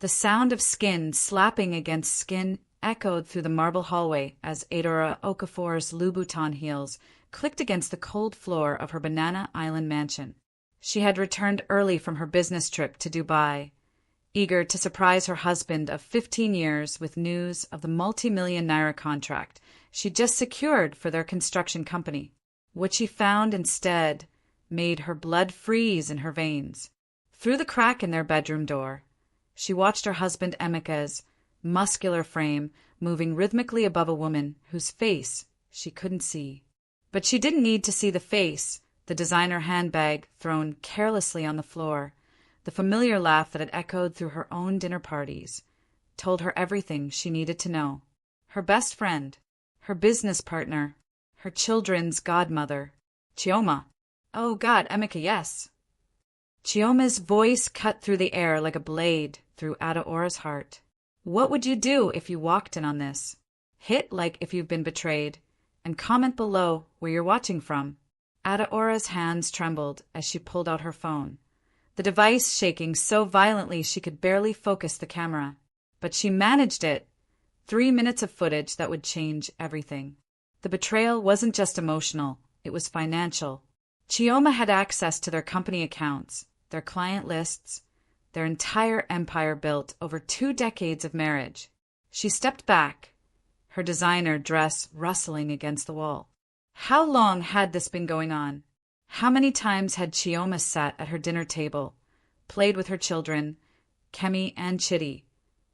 The sound of skin slapping against skin echoed through the marble hallway as Adaora Okafor's Louboutin heels clicked against the cold floor of her Banana Island mansion. She had returned early from her business trip to Dubai, eager to surprise her husband of 15 years with news of the multi-million naira contract she'd just secured for their construction company. What she found instead made her blood freeze in her veins. Through the crack in their bedroom door, she watched her husband Emeka's muscular frame moving rhythmically above a woman whose face she couldn't see. But she didn't need to see the face. The designer handbag thrown carelessly on the floor, the familiar laugh that had echoed through her own dinner parties, told her everything she needed to know. Her best friend, her business partner, her children's godmother, Chioma. Oh God, Emeka, yes. Chioma's voice cut through the air like a blade through Adaora's heart. What would you do if you walked in on this? Hit like if you've been betrayed, and comment below where you're watching from. Adaora's hands trembled as she pulled out her phone, the device shaking so violently she could barely focus the camera. But she managed it. 3 minutes of footage that would change everything. The betrayal wasn't just emotional, it was financial. Chioma had access to their company accounts, their client lists, their entire empire built over 2 decades of marriage. She stepped back, her designer dress rustling against the wall. How long had this been going on? How many times had Chioma sat at her dinner table, played with her children, Kemi and Chidi,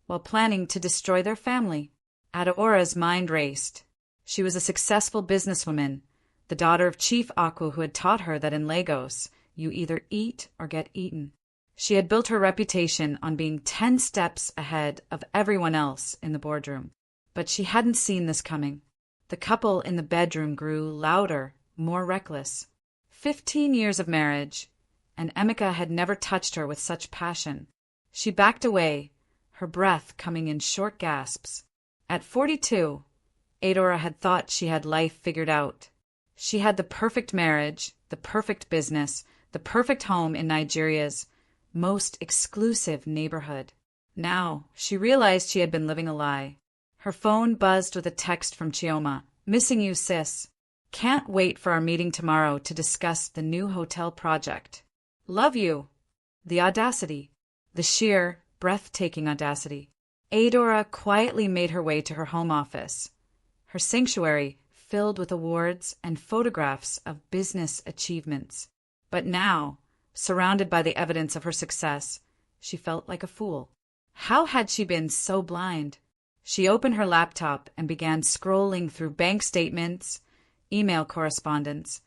while planning to destroy their family? Adaora's mind raced. She was a successful businesswoman, the daughter of Chief Aku, who had taught her that in Lagos, you either eat or get eaten. She had built her reputation on being 10 steps ahead of everyone else in the boardroom. But she hadn't seen this coming. The couple in the bedroom grew louder, more reckless. 15 years of marriage, and Emeka had never touched her with such passion. She backed away, her breath coming in short gasps. At 42, Adaora had thought she had life figured out. She had the perfect marriage, the perfect business, the perfect home in Nigeria's most exclusive neighborhood. Now, she realized she had been living a lie. Her phone buzzed with a text from Chioma. Missing you, sis. Can't wait for our meeting tomorrow to discuss the new hotel project. Love you. The audacity. The sheer, breathtaking audacity. Adaora quietly made her way to her home office, her sanctuary filled with awards and photographs of business achievements. But now, surrounded by the evidence of her success, she felt like a fool. How had she been so blind? She opened her laptop and began scrolling through bank statements, email correspondence,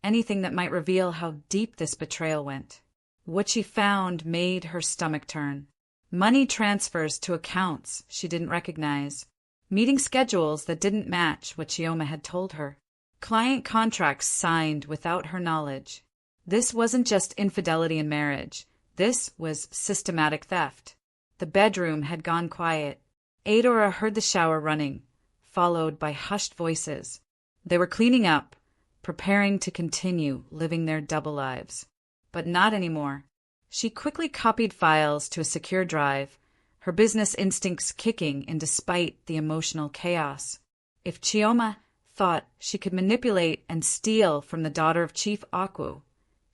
anything that might reveal how deep this betrayal went. What she found made her stomach turn. Money transfers to accounts she didn't recognize, meeting schedules that didn't match what Chioma had told her, client contracts signed without her knowledge. This wasn't just infidelity in marriage. This was systematic theft. The bedroom had gone quiet. Adaora heard the shower running, followed by hushed voices. They were cleaning up, preparing to continue living their double lives. But not anymore. She quickly copied files to a secure drive, her business instincts kicking in despite the emotional chaos. If Chioma thought she could manipulate and steal from the daughter of Chief Aku,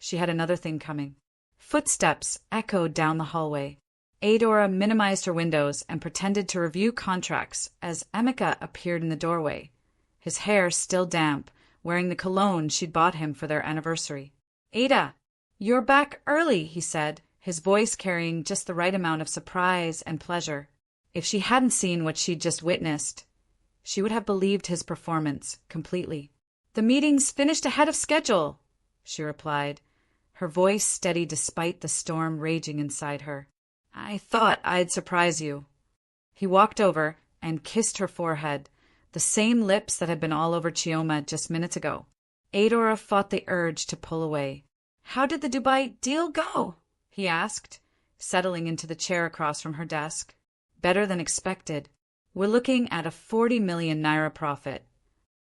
she had another thing coming. Footsteps echoed down the hallway. Adaora minimized her windows and pretended to review contracts as Emeka appeared in the doorway, his hair still damp, wearing the cologne she'd bought him for their anniversary. "Ada, you're back early," he said, his voice carrying just the right amount of surprise and pleasure. If she hadn't seen what she'd just witnessed, she would have believed his performance completely. "The meeting's finished ahead of schedule," she replied, her voice steady despite the storm raging inside her. "I thought I'd surprise you." He walked over and kissed her forehead, the same lips that had been all over Chioma just minutes ago. Adaora fought the urge to pull away. "How did the Dubai deal go?" he asked, settling into the chair across from her desk. "Better than expected. We're looking at a 40 million naira profit."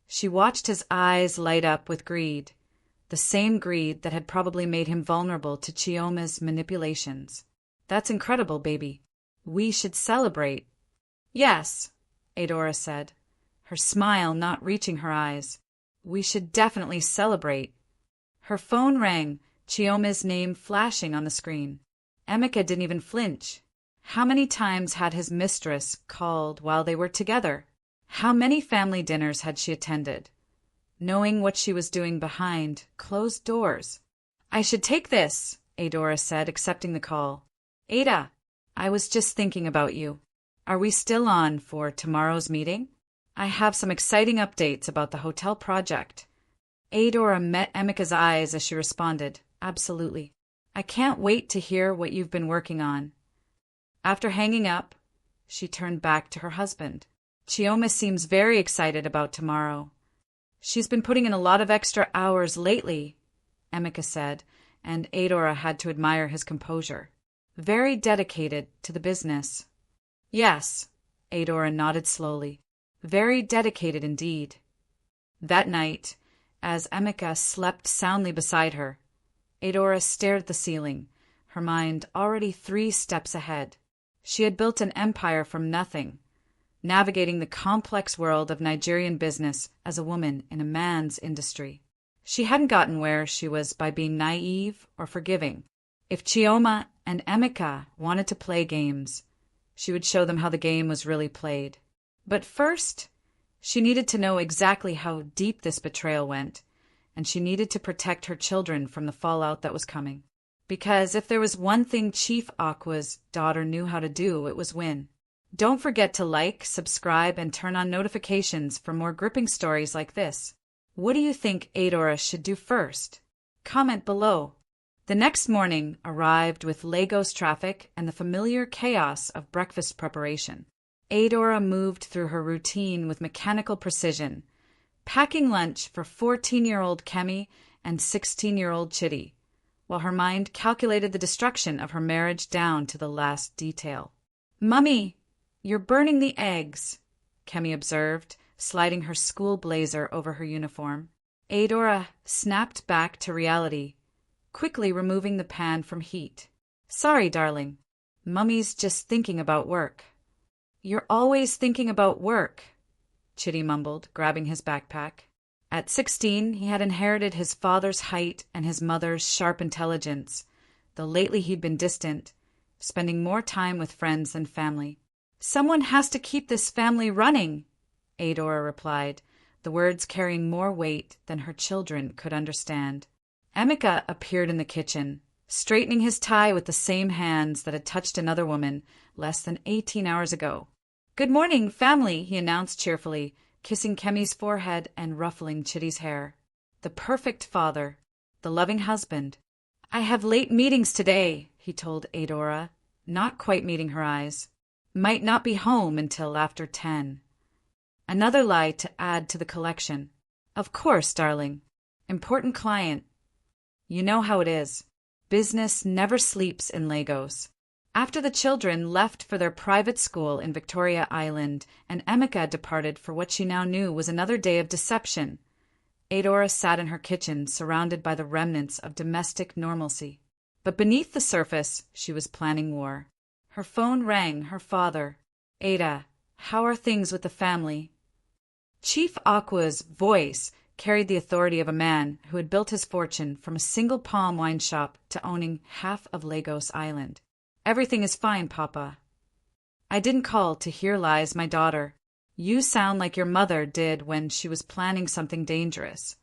She watched his eyes light up with greed, the same greed that had probably made him vulnerable to Chioma's manipulations. "That's incredible, baby." We should celebrate. Yes, Adaora said, her smile not reaching her eyes. We should definitely celebrate. Her phone rang, Chioma's name flashing on the screen. Emeka didn't even flinch. How many times had his mistress called while they were together? How many family dinners had she attended, knowing what she was doing behind closed doors? I should take this, Adaora said, accepting the call. Ada, I was just thinking about you. Are we still on for tomorrow's meeting? I have some exciting updates about the hotel project. Adaora met Emeka's eyes as she responded, absolutely. I can't wait to hear what you've been working on. After hanging up, she turned back to her husband. Chioma seems very excited about tomorrow. She's been putting in a lot of extra hours lately, Emeka said, and Adaora had to admire his composure. Very dedicated to the business. Yes, Adaora nodded slowly. Very dedicated indeed. That night, as Emeka slept soundly beside her, Adaora stared at the ceiling, her mind already 3 steps ahead. She had built an empire from nothing, navigating the complex world of Nigerian business as a woman in a man's industry. She hadn't gotten where she was by being naive or forgiving. If Chioma and Emeka wanted to play games, she would show them how the game was really played. But first, she needed to know exactly how deep this betrayal went, and she needed to protect her children from the fallout that was coming. Because if there was one thing Chief Aqua's daughter knew how to do, it was win. Don't forget to like, subscribe, and turn on notifications for more gripping stories like this. What do you think Adaora should do first? Comment below. The next morning arrived with Lagos traffic and the familiar chaos of breakfast preparation. Adaora moved through her routine with mechanical precision, packing lunch for 14-year-old Kemi and 16-year-old Chidi, while her mind calculated the destruction of her marriage down to the last detail. "Mummy, you're burning the eggs," Kemi observed, sliding her school blazer over her uniform. Adaora snapped back to reality, quickly removing the pan from heat. "Sorry, darling. Mummy's just thinking about work." "You're always thinking about work," Chidi mumbled, grabbing his backpack. At 16, he had inherited his father's height and his mother's sharp intelligence, though lately he'd been distant, spending more time with friends than family. "Someone has to keep this family running," Adaora replied, the words carrying more weight than her children could understand. Emeka appeared in the kitchen, straightening his tie with the same hands that had touched another woman less than 18 hours ago. "Good morning, family," he announced cheerfully, kissing Kemi's forehead and ruffling Chidi's hair. The perfect father, the loving husband. "I have late meetings today," he told Adaora, not quite meeting her eyes. "Might not be home until after 10. Another lie to add to the collection. "Of course, darling. Important client. You know how it is. Business never sleeps in Lagos." After the children left for their private school in Victoria Island and Emeka departed for what she now knew was another day of deception, Adaora sat in her kitchen surrounded by the remnants of domestic normalcy. But beneath the surface, she was planning war. Her phone rang, her father. "Ada, how are things with the family?" Chief Aqua's voice carried the authority of a man who had built his fortune from a single palm wine shop to owning half of Lagos Island. "Everything is fine, Papa. I didn't call to hear lies, my daughter. You sound like your mother did when she was planning something dangerous."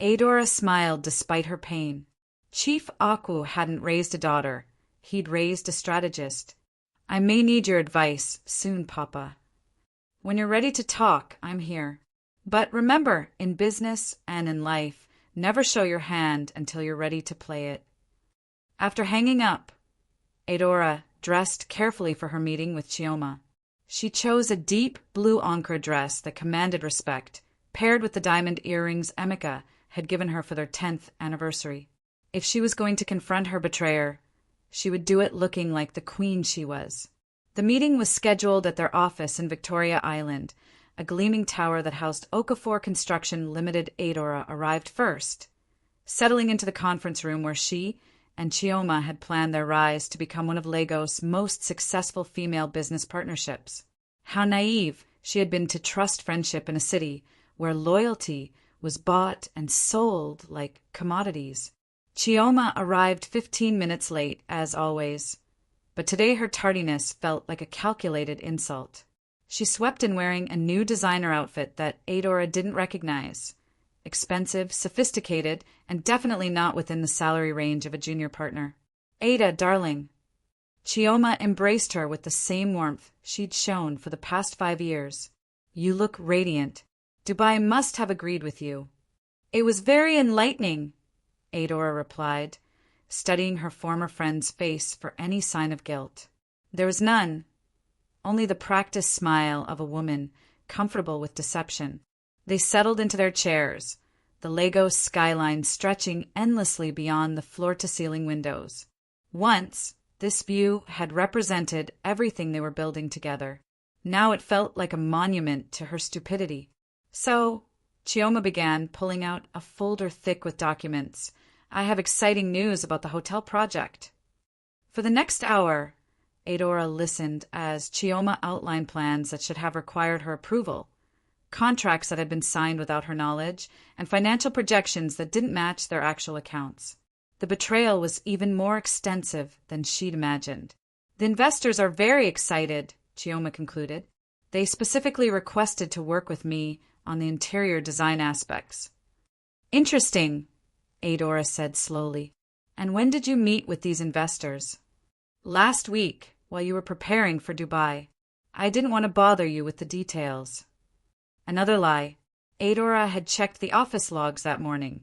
Adaora smiled despite her pain. Chief Aku hadn't raised a daughter. He'd raised a strategist. "I may need your advice soon, Papa. When you're ready to talk, I'm here. But remember, in business and in life, never show your hand until you're ready to play it." After hanging up, Adaora dressed carefully for her meeting with Chioma. She chose a deep blue ochre dress that commanded respect, paired with the diamond earrings Emeka had given her for their 10th anniversary. If she was going to confront her betrayer, she would do it looking like the queen she was. The meeting was scheduled at their office in Victoria Island. A gleaming tower that housed Okafor Construction Limited. Adaora arrived first, settling into the conference room where she and Chioma had planned their rise to become one of Lagos' most successful female business partnerships. How naive she had been to trust friendship in a city where loyalty was bought and sold like commodities. Chioma arrived 15 minutes late, as always, but today her tardiness felt like a calculated insult. She swept in wearing a new designer outfit that Adaora didn't recognize. Expensive, sophisticated, and definitely not within the salary range of a junior partner. "Ada, darling." Chioma embraced her with the same warmth she'd shown for the past 5 years. "You look radiant. Dubai must have agreed with you." "It was very enlightening," Adaora replied, studying her former friend's face for any sign of guilt. There was none, only the practiced smile of a woman comfortable with deception. They settled into their chairs, the Lagos skyline stretching endlessly beyond the floor-to-ceiling windows. Once, this view had represented everything they were building together. Now it felt like a monument to her stupidity. "So," Chioma began, pulling out a folder thick with documents, "I have exciting news about the hotel project." For the next hour, Adaora listened as Chioma outlined plans that should have required her approval, contracts that had been signed without her knowledge, and financial projections that didn't match their actual accounts. The betrayal was even more extensive than she'd imagined. "The investors are very excited," Chioma concluded. "They specifically requested to work with me on the interior design aspects." "Interesting," Adaora said slowly. "And when did you meet with these investors?" "Last week, while you were preparing for Dubai. I didn't want to bother you with the details." Another lie. Adaora had checked the office logs that morning.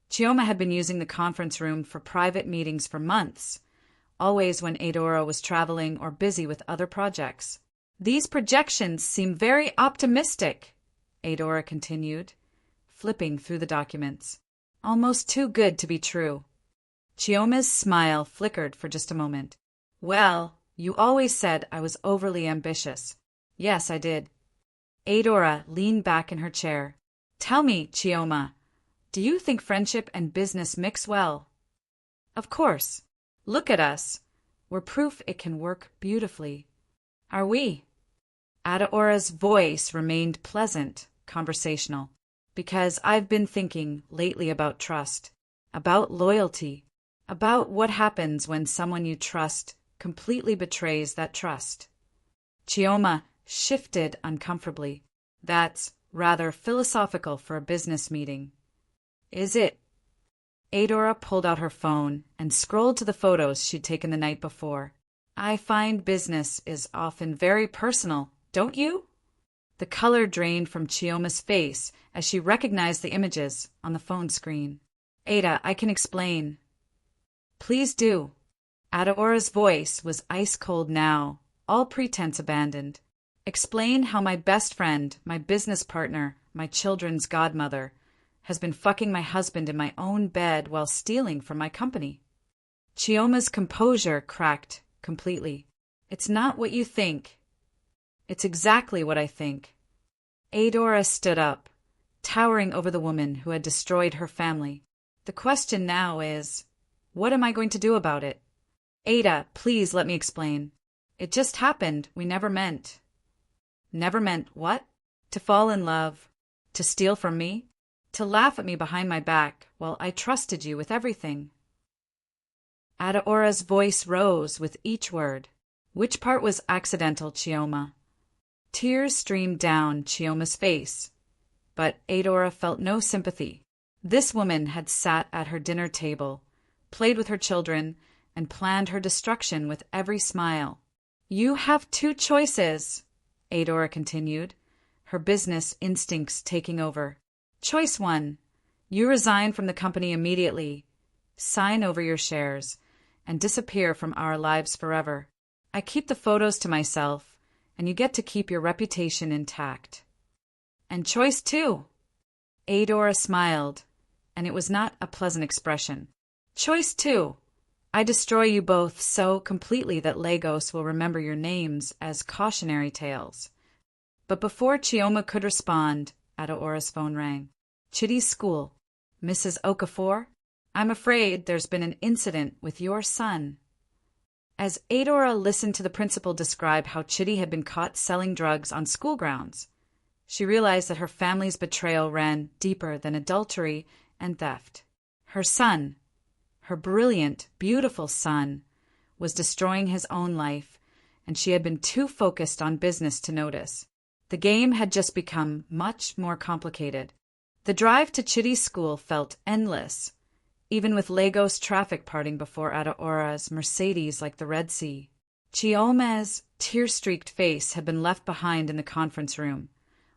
Chioma had been using the conference room for private meetings for months, always when Adaora was traveling or busy with other projects. "These projections seem very optimistic," Adaora continued, flipping through the documents. "Almost too good to be true." Chioma's smile flickered for just a moment. "Well, you always said I was overly ambitious." "Yes, I did." Adaora leaned back in her chair. "Tell me, Chioma, do you think friendship and business mix well?" "Of course. Look at us. We're proof it can work beautifully." "Are we?" Adaora's voice remained pleasant, conversational. "Because I've been thinking lately about trust, about loyalty, about what happens when someone you trust completely betrays that trust." Chioma shifted uncomfortably. "That's rather philosophical for a business meeting." "Is it?" Adaora pulled out her phone and scrolled to the photos she'd taken the night before. "I find business is often very personal, don't you?" The color drained from Chioma's face as she recognized the images on the phone screen. "Ada, I can explain." "Please do." Adaora's voice was ice-cold now, all pretense abandoned. "Explain how my best friend, my business partner, my children's godmother, has been fucking my husband in my own bed while stealing from my company." Chioma's composure cracked completely. "It's not what you think. It's exactly what I think." Adaora stood up, towering over the woman who had destroyed her family. "The question now is, what am I going to do about it?" "Ada, please let me explain. It just happened. We never meant." "Never meant what?" "To fall in love. To steal from me. To laugh at me behind my back while I trusted you with everything." Adaora's voice rose with each word. "Which part was accidental, Chioma?" Tears streamed down Chioma's face, but Adaora felt no sympathy. This woman had sat at her dinner table, played with her children, and planned her destruction with every smile. "You have two choices," Adaora continued, her business instincts taking over. "Choice 1. You resign from the company immediately, sign over your shares, and disappear from our lives forever. I keep the photos to myself, and you get to keep your reputation intact." "And choice 2." Adaora smiled, and it was not a pleasant expression. "Choice 2. I destroy you both so completely that Lagos will remember your names as cautionary tales." But before Chioma could respond, Adaora's phone rang. "Chitty's school. Mrs. Okafor?" I'm afraid there's been an incident with your son. As Adaora listened to the principal describe how Chitty had been caught selling drugs on school grounds, she realized that her family's betrayal ran deeper than adultery and theft. Her son, her brilliant, beautiful son, was destroying his own life, and she had been too focused on business to notice. The game had just become much more complicated. The drive to Chitty's school felt endless, even with Lagos traffic parting before Adaora's Mercedes like the Red Sea. Chioma's tear-streaked face had been left behind in the conference room,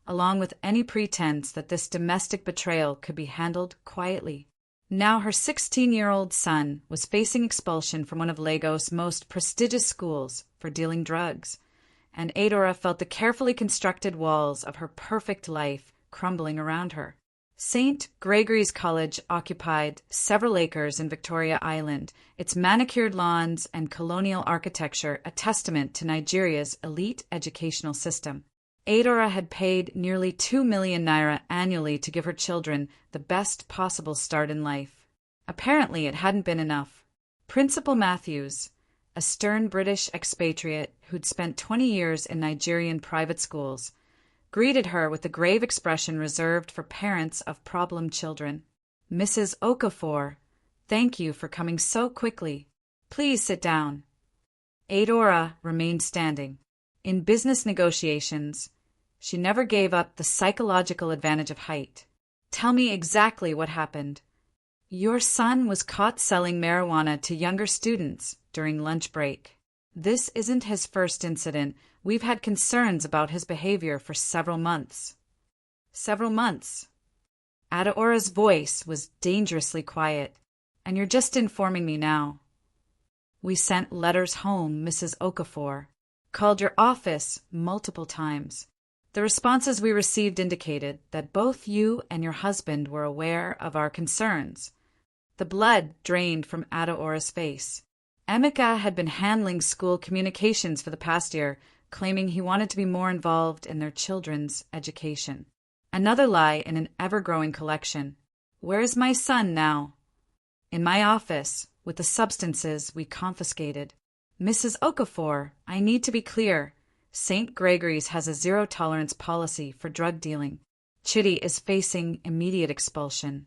along with any pretense that this domestic betrayal could be handled quietly. Now her 16-year-old son was facing expulsion from one of Lagos' most prestigious schools for dealing drugs, and Adaora felt the carefully constructed walls of her perfect life crumbling around her. St. Gregory's College occupied several acres in Victoria Island, its manicured lawns and colonial architecture a testament to Nigeria's elite educational system. Adaora had paid nearly 2 million naira annually to give her children the best possible start in life. Apparently, it hadn't been enough. Principal Matthews, a stern British expatriate who'd spent 20 years in Nigerian private schools, greeted her with the grave expression reserved for parents of problem children. "Mrs. Okafor, thank you for coming so quickly. Please sit down." Adaora remained standing. In business negotiations, she never gave up the psychological advantage of height. "Tell me exactly what happened." "Your son was caught selling marijuana to younger students during lunch break. This isn't his first incident. We've had concerns about his behavior for several months." "Several months?" Adaora's voice was dangerously quiet. "And you're just informing me now." "We sent letters home, Mrs. Okafor. Called your office multiple times. The responses we received indicated that both you and your husband were aware of our concerns." The blood drained from Adaora's face. Emeka had been handling school communications for the past year, claiming he wanted to be more involved in their children's education. Another lie in an ever-growing collection. "Where is my son now?" "In my office, with the substances we confiscated." "Mrs. Okafor, I need to be clear. St. Gregory's has a zero-tolerance policy for drug dealing. Chitty is facing immediate expulsion."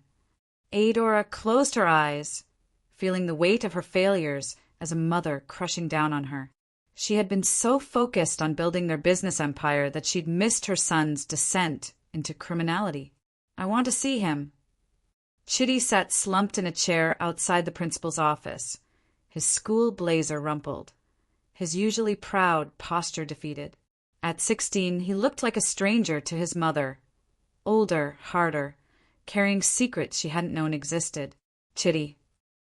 Adaora closed her eyes, feeling the weight of her failures as a mother crushing down on her. She had been so focused on building their business empire that she'd missed her son's descent into criminality. "I want to see him." Chitty sat slumped in a chair outside the principal's office, his school blazer rumpled, his usually proud posture defeated. At 16, he looked like a stranger to his mother, older, harder, carrying secrets she hadn't known existed. "Chitty."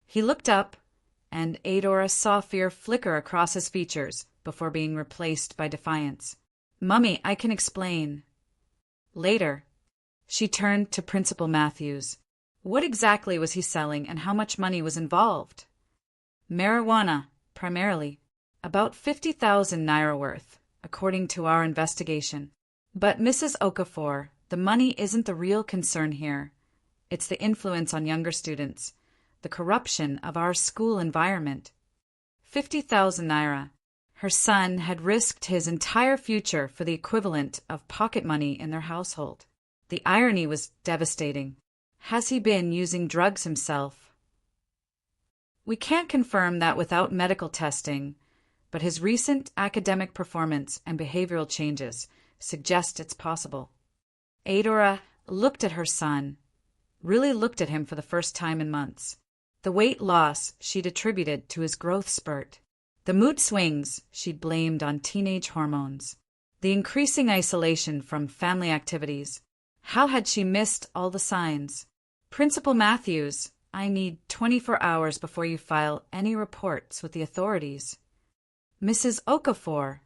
He looked up, and Adaora saw fear flicker across his features before being replaced by defiance. "Mummy, I can explain." Later, she turned to Principal Matthews. What exactly was he selling and how much money was involved? "Marijuana, primarily. About 50,000 naira worth, according to our investigation. But Mrs. Okafor, the money isn't the real concern here. It's the influence on younger students, the corruption of our school environment." 50,000 naira. Her son had risked his entire future for the equivalent of pocket money in their household. The irony was devastating. Has he been using drugs himself? "We can't confirm that without medical testing, but his recent academic performance and behavioral changes suggest it's possible." Adaora looked at her son, really looked at him for the first time in months. The weight loss she'd attributed to his growth spurt. The mood swings she'd blamed on teenage hormones. The increasing isolation from family activities. How had she missed all the signs? "Principal Matthews, I need 24 hours before you file any reports with the authorities." "Mrs. Okafor,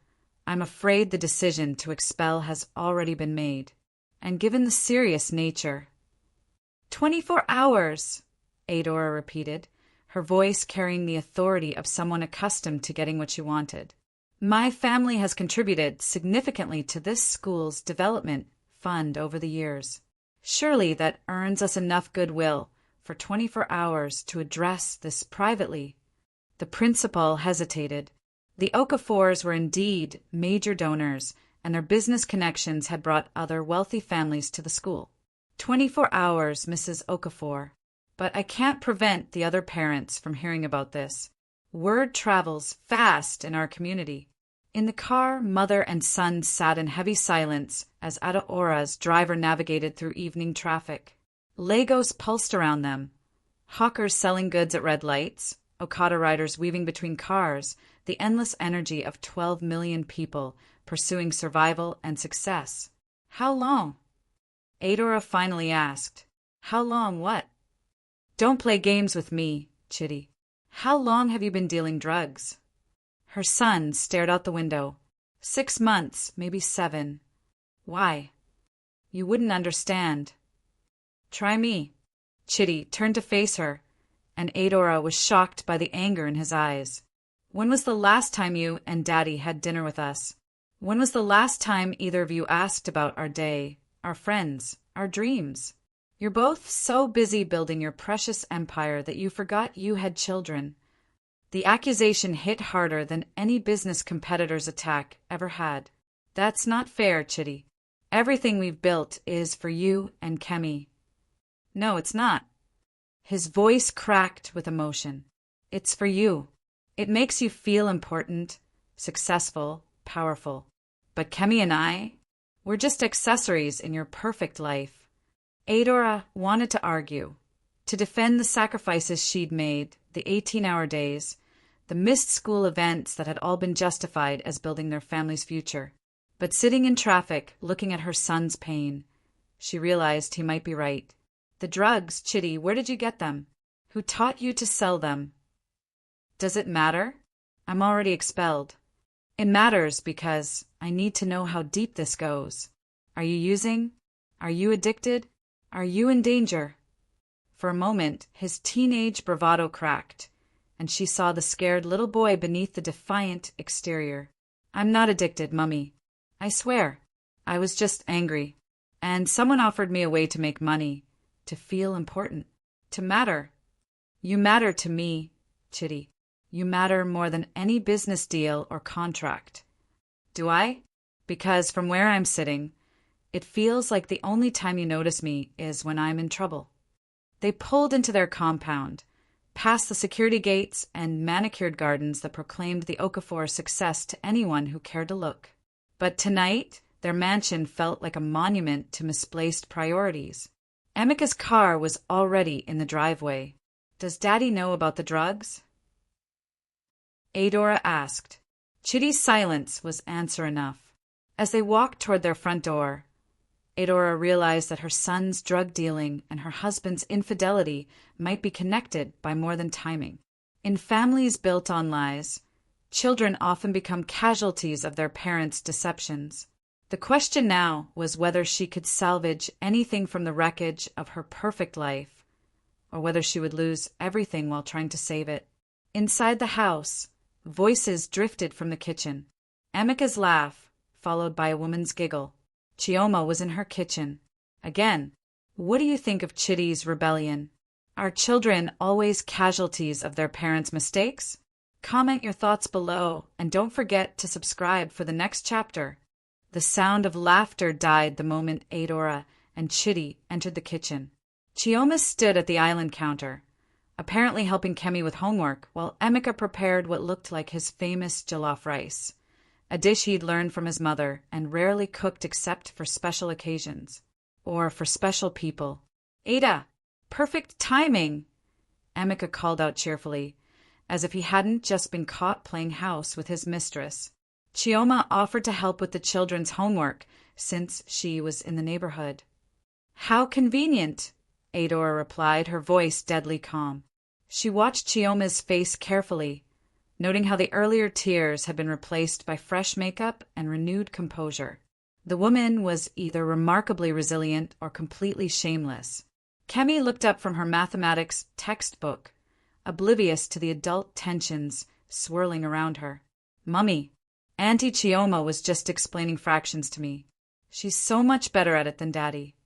I'm afraid the decision to expel has already been made, and given the serious nature." 24 hours, Adaora repeated, her voice carrying the authority of someone accustomed to getting what she wanted. "My family has contributed significantly to this school's development fund over the years. Surely that earns us enough goodwill for 24 hours to address this privately. The principal hesitated. The Okafors were indeed major donors, and their business connections had brought other wealthy families to the school. 24 hours, Mrs. Okafor. But I can't prevent the other parents from hearing about this. Word travels fast in our community. In the car, mother and son sat in heavy silence as Adaora's driver navigated through evening traffic. Legos pulsed around them. Hawkers selling goods at red lights, Okada riders weaving between cars, the endless energy of 12 million people pursuing survival and success. How long? Adaora finally asked. How long what? Don't play games with me, Chitty. How long have you been dealing drugs? Her son stared out the window. 6 months, maybe 7. Why? You wouldn't understand. Try me. Chitty turned to face her, and Adaora was shocked by the anger in his eyes. When was the last time you and Daddy had dinner with us? When was the last time either of you asked about our day, our friends, our dreams? You're both so busy building your precious empire that you forgot you had children. The accusation hit harder than any business competitor's attack ever had. That's not fair, Chitty. Everything we've built is for you and Kemi. No, it's not. His voice cracked with emotion. It's for you. It makes you feel important, successful, powerful. But Kemi and I, we're just accessories in your perfect life. Adaora wanted to argue, to defend the sacrifices she'd made, the 18-hour days, the missed school events that had all been justified as building their family's future. But sitting in traffic, looking at her son's pain, she realized he might be right. The drugs, Chitty, where did you get them? Who taught you to sell them? Does it matter? I'm already expelled. It matters because I need to know how deep this goes. Are you using? Are you addicted? Are you in danger? For a moment, his teenage bravado cracked, and she saw the scared little boy beneath the defiant exterior. I'm not addicted, Mummy. I swear. I was just angry. And someone offered me a way to make money, to feel important, to matter. You matter to me, Chitty. You matter more than any business deal or contract. Do I? Because from where I'm sitting, it feels like the only time you notice me is when I'm in trouble. They pulled into their compound, past the security gates and manicured gardens that proclaimed the Okafor success to anyone who cared to look. But tonight, their mansion felt like a monument to misplaced priorities. Emeka's car was already in the driveway. Does Daddy know about the drugs? Adaora asked. Chitty's silence was answer enough. As they walked toward their front door, Adaora realized that her son's drug dealing and her husband's infidelity might be connected by more than timing. In families built on lies, children often become casualties of their parents' deceptions. The question now was whether she could salvage anything from the wreckage of her perfect life, or whether she would lose everything while trying to save it. Inside the house, voices drifted from the kitchen. Emeka's laugh, followed by a woman's giggle. Chioma was in her kitchen. Again, what do you think of Chitty's rebellion? Are children always casualties of their parents' mistakes? Comment your thoughts below, and don't forget to subscribe for the next chapter. The sound of laughter died the moment Adaora and Chitty entered the kitchen. Chioma stood at the island counter, apparently helping Kemi with homework, while Emeka prepared what looked like his famous jollof rice, a dish he'd learned from his mother and rarely cooked except for special occasions, or for special people. Ada, perfect timing, Emeka called out cheerfully, as if he hadn't just been caught playing house with his mistress. Chioma offered to help with the children's homework, since she was in the neighborhood. How convenient, Adaora replied, her voice deadly calm. She watched Chioma's face carefully, noting how the earlier tears had been replaced by fresh makeup and renewed composure. The woman was either remarkably resilient or completely shameless. Kemi looked up from her mathematics textbook, oblivious to the adult tensions swirling around her. Mummy, Auntie Chioma was just explaining fractions to me. She's so much better at it than Daddy.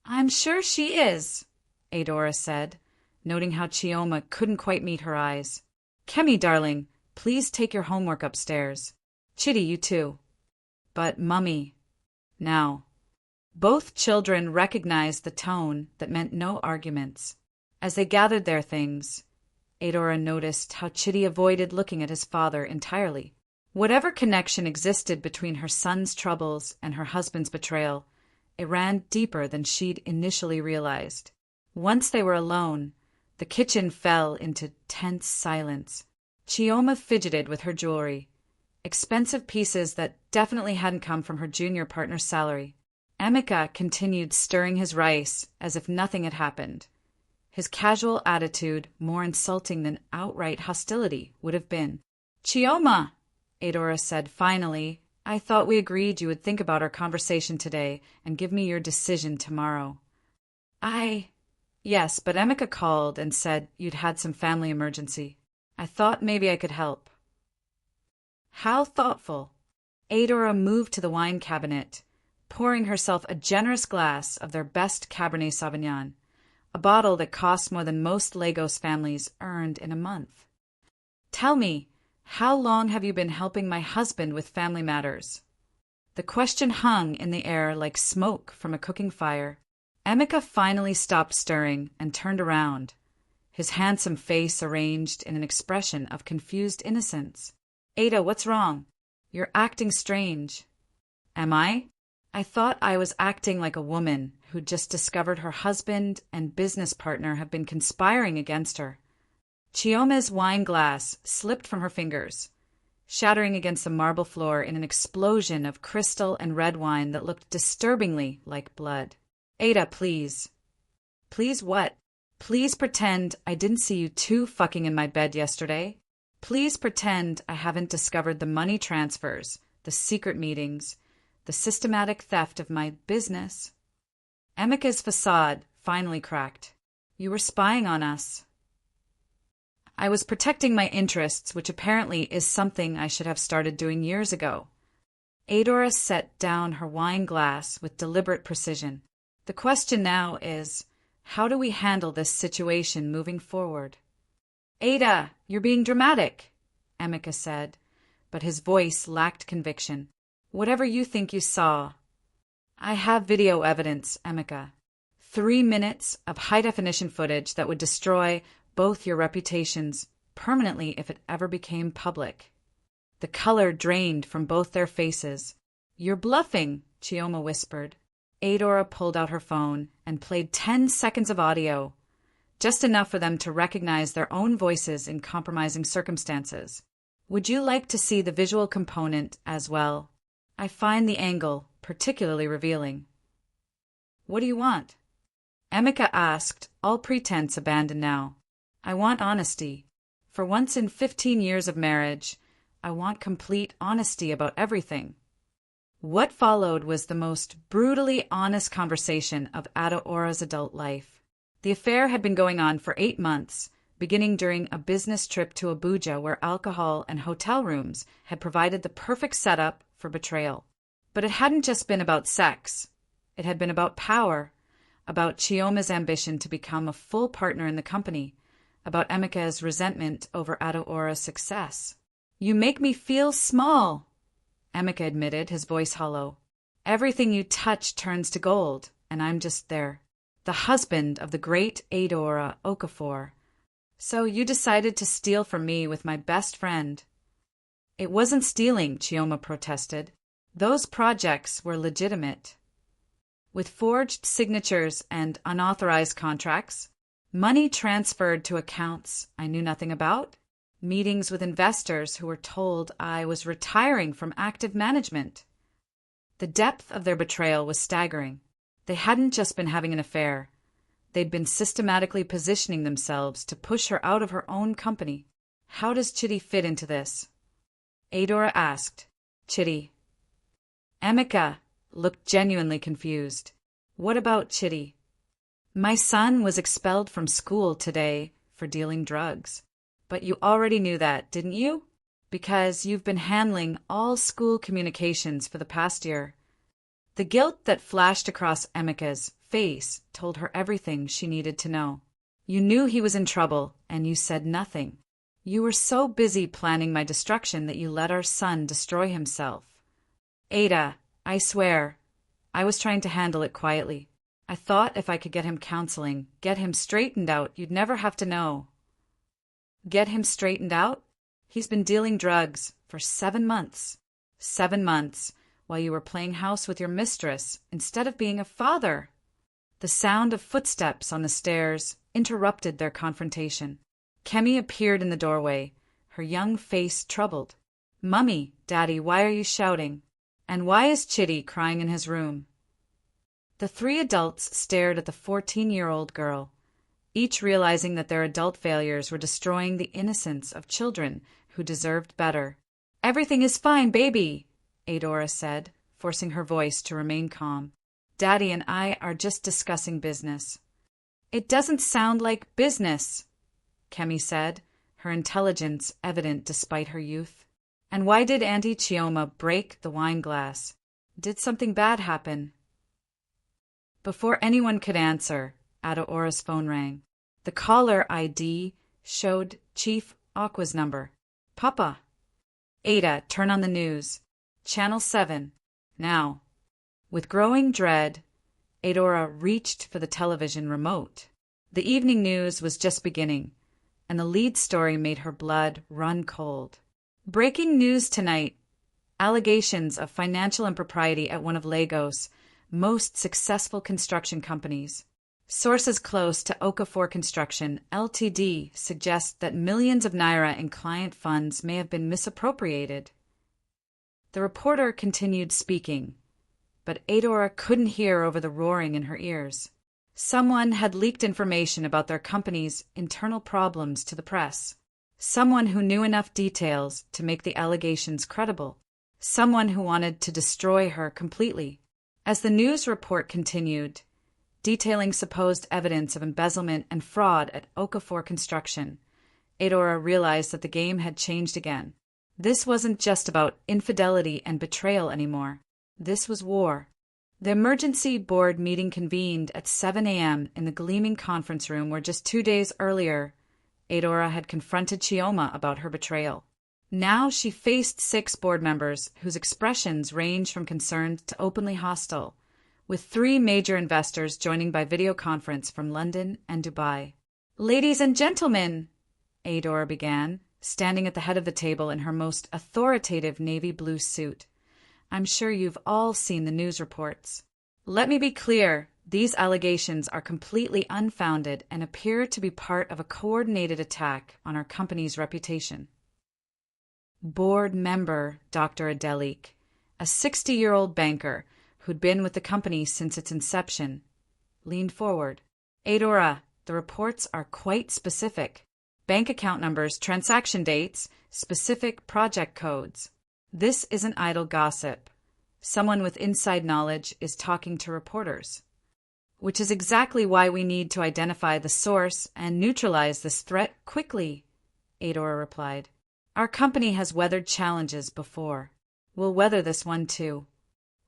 I'm sure she is, Adaora said, noting how Chioma couldn't quite meet her eyes. "Kemi, darling, please take your homework upstairs. Chidi, you too." "But, Mummy." Now. Both children recognized the tone that meant no arguments. As they gathered their things, Adaora noticed how Chidi avoided looking at his father entirely. Whatever connection existed between her son's troubles and her husband's betrayal, it ran deeper than she'd initially realized. Once they were alone, the kitchen fell into tense silence. Chioma fidgeted with her jewelry, expensive pieces that definitely hadn't come from her junior partner's salary. Emeka continued stirring his rice as if nothing had happened. His casual attitude more insulting than outright hostility would have been. "Chioma," Adaora said finally, "I thought we agreed you would think about our conversation today and give me your decision tomorrow." Yes, but Emeka called and said you'd had some family emergency. I thought maybe I could help." How thoughtful. Adaora moved to the wine cabinet, pouring herself a generous glass of their best Cabernet Sauvignon, a bottle that cost more than most Lagos families earned in a month. "Tell me, how long have you been helping my husband with family matters?" The question hung in the air like smoke from a cooking fire. Emeka finally stopped stirring and turned around, his handsome face arranged in an expression of confused innocence. "Ada, what's wrong? You're acting strange." "Am I? I thought I was acting like a woman who'd just discovered her husband and business partner have been conspiring against her." Chioma's wine glass slipped from her fingers, shattering against the marble floor in an explosion of crystal and red wine that looked disturbingly like blood. "Ada, please." "Please what? Please pretend I didn't see you two fucking in my bed yesterday. Please pretend I haven't discovered the money transfers, the secret meetings, the systematic theft of my business." Emeka's facade finally cracked. "You were spying on us." "I was protecting my interests, which apparently is something I should have started doing years ago." Adaora set down her wine glass with deliberate precision. "The question now is, how do we handle this situation moving forward?" "Ada, you're being dramatic," Emeka said, but his voice lacked conviction. "Whatever you think you saw." "I have video evidence, Emeka. 3 minutes of high-definition footage that would destroy both your reputations permanently if it ever became public." The color drained from both their faces. "You're bluffing," Chioma whispered. Adaora pulled out her phone and played 10 seconds of audio, just enough for them to recognize their own voices in compromising circumstances. "Would you like to see the visual component as well? I find the angle particularly revealing." "What do you want?" Emeka asked, all pretense abandoned now. "I want honesty. For once in 15 years of marriage, I want complete honesty about everything." What followed was the most brutally honest conversation of Adaora's adult life. The affair had been going on for 8 months, beginning during a business trip to Abuja where alcohol and hotel rooms had provided the perfect setup for betrayal. But it hadn't just been about sex. It had been about power, about Chioma's ambition to become a full partner in the company, about Emeka's resentment over Adaora's success. "You make me feel small," Emeka admitted, his voice hollow. "Everything you touch turns to gold, and I'm just there. The husband of the great Adaora Okafor. So you decided to steal from me with my best friend." "It wasn't stealing," Chioma protested. "Those projects were legitimate. With forged signatures and unauthorized contracts, money transferred to accounts I knew nothing about, meetings with investors who were told I was retiring from active management." The depth of their betrayal was staggering. They hadn't just been having an affair. They'd been systematically positioning themselves to push her out of her own company. "How does Chidi fit into this?" Adaora asked. "Chidi." Emeka looked genuinely confused. "What about Chidi?" "My son was expelled from school today for dealing drugs. But you already knew that, didn't you? Because you've been handling all school communications for the past year." The guilt that flashed across Emeka's face told her everything she needed to know. You knew he was in trouble, and you said nothing. You were so busy planning my destruction that you let our son destroy himself. Ada, I swear, I was trying to handle it quietly. I thought if I could get him counseling, get him straightened out, you'd never have to know. Get him straightened out? He's been dealing drugs for 7 months. 7 months, while you were playing house with your mistress instead of being a father. The sound of footsteps on the stairs interrupted their confrontation. Kemi appeared in the doorway, her young face troubled. Mummy, Daddy, why are you shouting? And why is Chitty crying in his room? The 3 adults stared at the 14-year-old girl, each realizing that their adult failures were destroying the innocence of children who deserved better. Everything is fine, baby, Adaora said, forcing her voice to remain calm. Daddy and I are just discussing business. It doesn't sound like business, Kemi said, her intelligence evident despite her youth. And why did Auntie Chioma break the wine glass? Did something bad happen? Before anyone could answer, Adaora's phone rang. The caller ID showed Chief Aqua's number. Papa. Ada, turn on the news. Channel 7. Now. With growing dread, Adaora reached for the television remote. The evening news was just beginning, and the lead story made her blood run cold. Breaking news tonight. Allegations of financial impropriety at one of Lagos' most successful construction companies. Sources close to Okafor Construction, Ltd. suggest that millions of naira in client funds may have been misappropriated. The reporter continued speaking, but Adaora couldn't hear over the roaring in her ears. Someone had leaked information about their company's internal problems to the press. Someone who knew enough details to make the allegations credible. Someone who wanted to destroy her completely. As the news report continued, detailing supposed evidence of embezzlement and fraud at Okafor Construction, Adaora realized that the game had changed again. This wasn't just about infidelity and betrayal anymore. This was war. The emergency board meeting convened at 7 a.m. in the gleaming conference room where just 2 days earlier, Adaora had confronted Chioma about her betrayal. Now she faced 6 board members whose expressions ranged from concerned to openly hostile, with 3 major investors joining by video conference from London and Dubai. Ladies and gentlemen, Adaora began, standing at the head of the table in her most authoritative navy blue suit. I'm sure you've all seen the news reports. Let me be clear, these allegations are completely unfounded and appear to be part of a coordinated attack on our company's reputation. Board member Dr. Adelik, a 60-year-old banker who'd been with the company since its inception, leaned forward. Adaora, the reports are quite specific. Bank account numbers, transaction dates, specific project codes. This isn't idle gossip. Someone with inside knowledge is talking to reporters. Which is exactly why we need to identify the source and neutralize this threat quickly, Adaora replied. Our company has weathered challenges before. We'll weather this one too.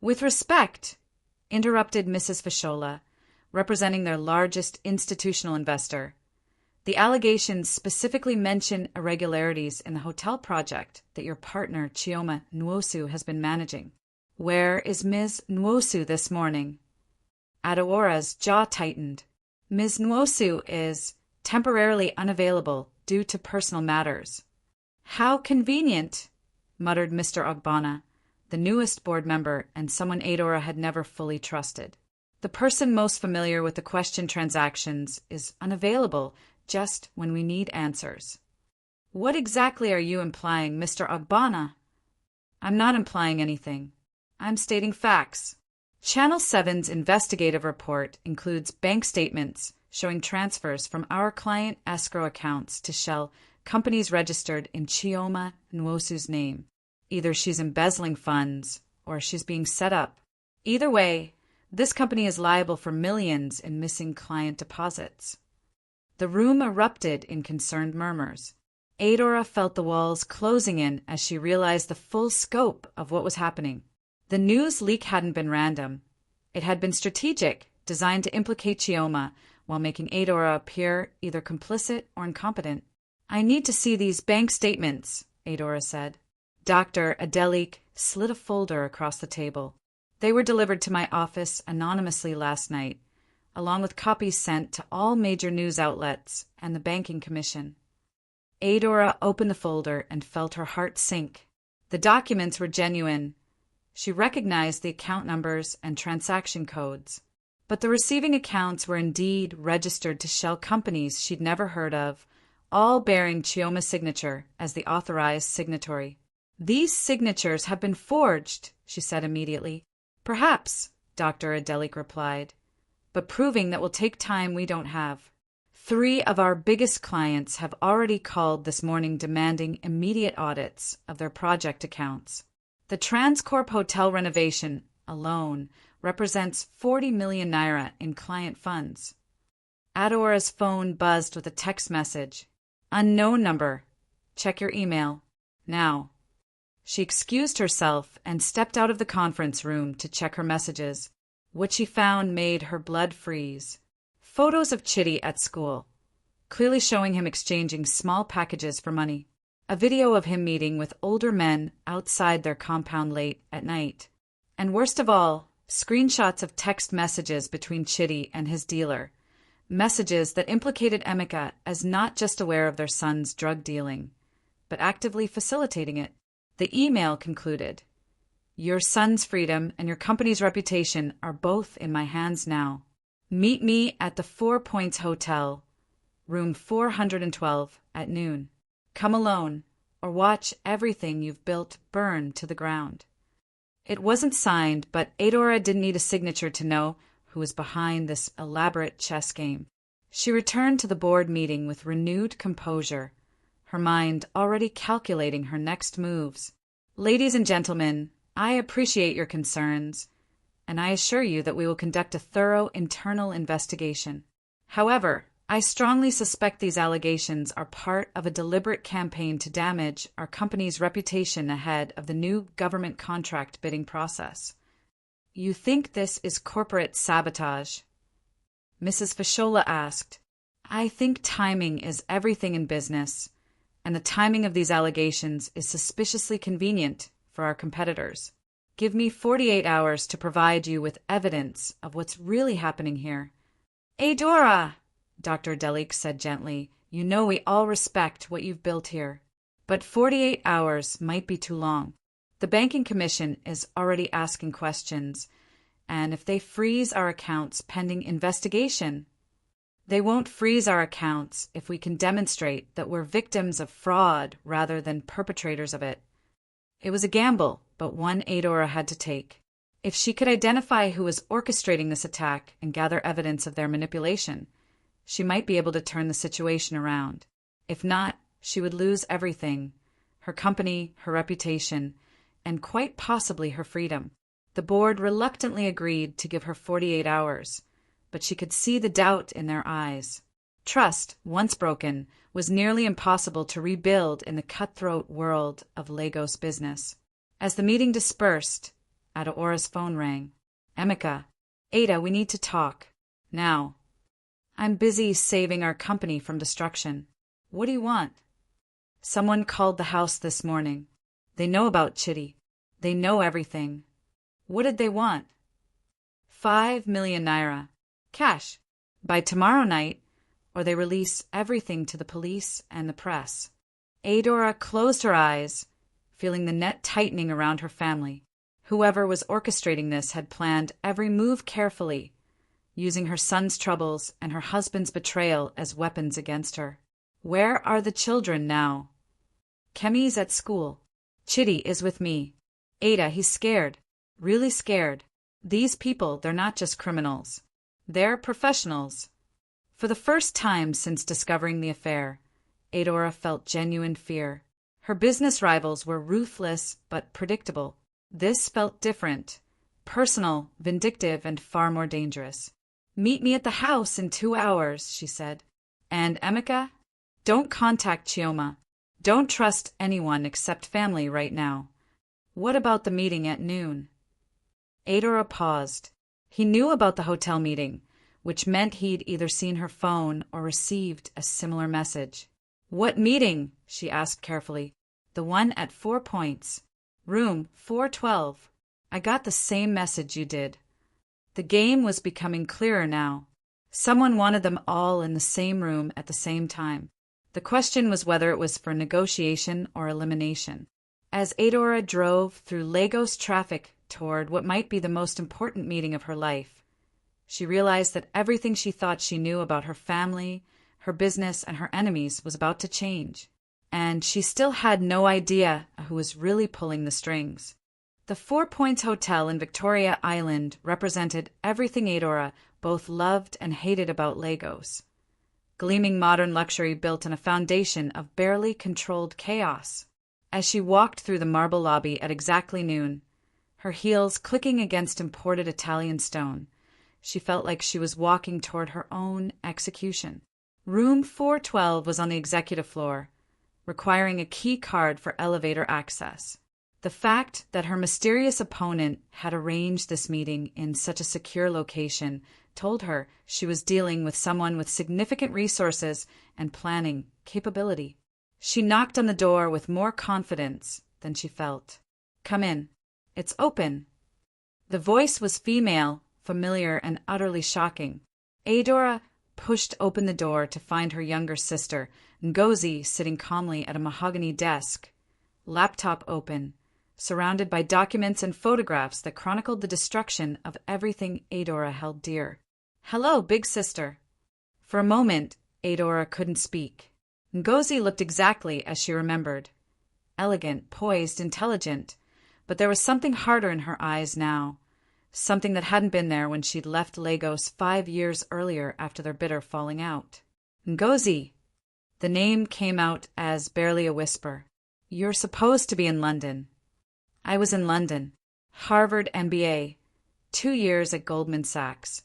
With respect, interrupted Mrs. Fashola, representing their largest institutional investor. The allegations specifically mention irregularities in the hotel project that your partner, Chioma Nwosu, has been managing. Where is Ms. Nwosu this morning? Adaora's jaw tightened. Ms. Nwosu is temporarily unavailable due to personal matters. How convenient, muttered Mr. Ogbonna, the newest board member and someone Adaora had never fully trusted. The person most familiar with the questioned transactions is unavailable just when we need answers. What exactly are you implying, Mr. Ogbonna? I'm not implying anything. I'm stating facts. Channel 7's investigative report includes bank statements showing transfers from our client escrow accounts to Shell companies registered in Chioma Nwosu's name. Either she's embezzling funds or she's being set up. Either way, this company is liable for millions in missing client deposits. The room erupted in concerned murmurs. Adaora felt the walls closing in as she realized the full scope of what was happening. The news leak hadn't been random. It had been strategic, designed to implicate Chioma while making Adaora appear either complicit or incompetent. "I need to see these bank statements," Adaora said. Dr. Adelik slid a folder across the table. "They were delivered to my office anonymously last night, along with copies sent to all major news outlets and the banking commission." Adaora opened the folder and felt her heart sink. The documents were genuine. She recognized the account numbers and transaction codes. But the receiving accounts were indeed registered to shell companies she'd never heard of, all bearing Chioma's signature as the authorized signatory. "These signatures have been forged," she said immediately. "Perhaps," Dr. Adelik replied, "but proving that will take time we don't have. 3 of our biggest clients have already called this morning demanding immediate audits of their project accounts. The Transcorp Hotel renovation alone represents 40 million naira in client funds." Adaora's phone buzzed with a text message. "Unknown number. Check your email. Now." She excused herself and stepped out of the conference room to check her messages. What she found made her blood freeze. Photos of Chitty at school, clearly showing him exchanging small packages for money. A video of him meeting with older men outside their compound late at night. And worst of all, screenshots of text messages between Chitty and his dealer. Messages that implicated Emeka as not just aware of their son's drug dealing, but actively facilitating it. The email concluded, "Your son's freedom and your company's reputation are both in my hands now. Meet me at the 4 Points Hotel, room 412 at noon. Come alone, or watch everything you've built burn to the ground." It wasn't signed, but Adaora didn't need a signature to know who was behind this elaborate chess game. She returned to the board meeting with renewed composure, her mind already calculating her next moves. "Ladies and gentlemen, I appreciate your concerns, and I assure you that we will conduct a thorough internal investigation. However, I strongly suspect these allegations are part of a deliberate campaign to damage our company's reputation ahead of the new government contract bidding process." "You think this is corporate sabotage?" Mrs. Fashola asked. "I think timing is everything in business, and the timing of these allegations is suspiciously convenient for our competitors. Give me 48 hours to provide you with evidence of what's really happening here." "Adaora," Dr. Delik said gently, "you know we all respect what you've built here. But 48 hours might be too long. The Banking Commission is already asking questions, and if they freeze our accounts pending investigation..." "They won't freeze our accounts if we can demonstrate that we're victims of fraud rather than perpetrators of it." It was a gamble, but one Adaora had to take. If she could identify who was orchestrating this attack and gather evidence of their manipulation, she might be able to turn the situation around. If not, she would lose everything: her company, her reputation, and quite possibly her freedom. The board reluctantly agreed to give her 48 hours, but she could see the doubt in their eyes. Trust, once broken, was nearly impossible to rebuild in the cutthroat world of Lagos business. As the meeting dispersed, Adaora's phone rang. "Emeka, Ada, we need to talk. Now." "I'm busy saving our company from destruction." "What do you want?" "Someone called the house this morning. They know about Chitty. They know everything." "What did they want?" 5 million naira. Cash. By tomorrow night, or they release everything to the police and the press. Adaora closed her eyes, feeling the net tightening around her family. Whoever was orchestrating this had planned every move carefully, using her son's troubles and her husband's betrayal as weapons against her. Where are the children now? Kemi's at school. Chitty is with me. Ada, he's scared. Really scared. These people, they're not just criminals. They're professionals. For the first time since discovering the affair, Adaora felt genuine fear. Her business rivals were ruthless but predictable. This felt different, personal, vindictive, and far more dangerous. "Meet me at the house in 2 hours," she said. "And Emeka, don't contact Chioma. Don't trust anyone except family right now." "What about the meeting at noon?" Adaora paused. He knew about the hotel meeting. which meant he'd either seen her phone or received a similar message. "What meeting?" she asked carefully. "The one at 4 Points. Room 412. I got the same message you did." The game was becoming clearer now. Someone wanted them all in the same room at the same time. The question was whether it was for negotiation or elimination. As Adaora drove through Lagos traffic toward what might be the most important meeting of her life, she realized that everything she thought she knew about her family, her business, and her enemies was about to change. And she still had no idea who was really pulling the strings. The 4 Points Hotel in Victoria Island represented everything Adaora both loved and hated about Lagos. Gleaming modern luxury built on a foundation of barely controlled chaos. As she walked through the marble lobby at exactly noon, her heels clicking against imported Italian stone, she felt like she was walking toward her own execution. Room 412 was on the executive floor, requiring a key card for elevator access. The fact that her mysterious opponent had arranged this meeting in such a secure location told her she was dealing with someone with significant resources and planning capability. She knocked on the door with more confidence than she felt. "Come in. It's open." The voice was female, familiar, and utterly shocking. Adaora pushed open the door to find her younger sister, Ngozi, sitting calmly at a mahogany desk, laptop open, surrounded by documents and photographs that chronicled the destruction of everything Adaora held dear. "Hello, big sister." For a moment, Adaora couldn't speak. Ngozi looked exactly as she remembered. Elegant, poised, intelligent, but there was something harder in her eyes now, something that hadn't been there when she'd left Lagos 5 years earlier after their bitter falling out. "Ngozi." The name came out as barely a whisper. "You're supposed to be in London." "I was in London. Harvard MBA. 2 years at Goldman Sachs.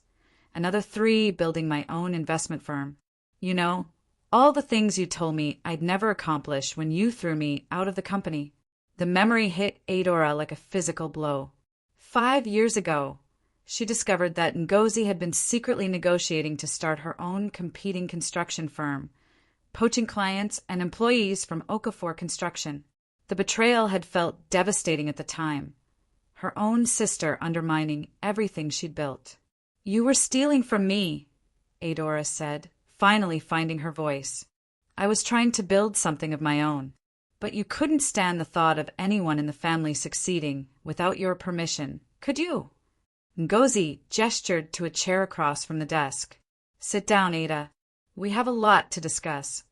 Another 3 building my own investment firm. You know, all the things you told me I'd never accomplish when you threw me out of the company." The memory hit Adaora like a physical blow. 5 years ago, she discovered that Ngozi had been secretly negotiating to start her own competing construction firm, poaching clients and employees from Okafor Construction. The betrayal had felt devastating at the time, her own sister undermining everything she'd built. "You were stealing from me," Adaora said, finally finding her voice. "I was trying to build something of my own. But you couldn't stand the thought of anyone in the family succeeding without your permission, could you?" Ngozi gestured to a chair across from the desk. "Sit down, Ada. We have a lot to discuss.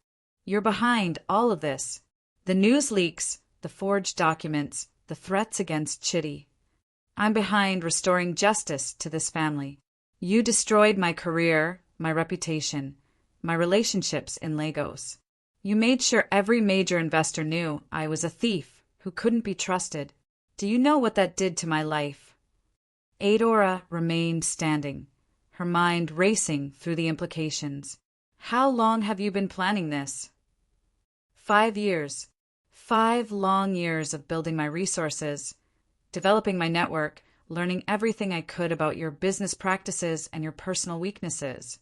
You're behind all of this. The news leaks, the forged documents, the threats against Chitty. I'm behind restoring justice to this family. You destroyed my career, my reputation, my relationships in Lagos. You made sure every major investor knew I was a thief who couldn't be trusted. Do you know what that did to my life?" Adaora remained standing, her mind racing through the implications. "How long have you been planning this?" 5 years. 5 long years of building my resources, developing my network, learning everything I could about your business practices and your personal weaknesses.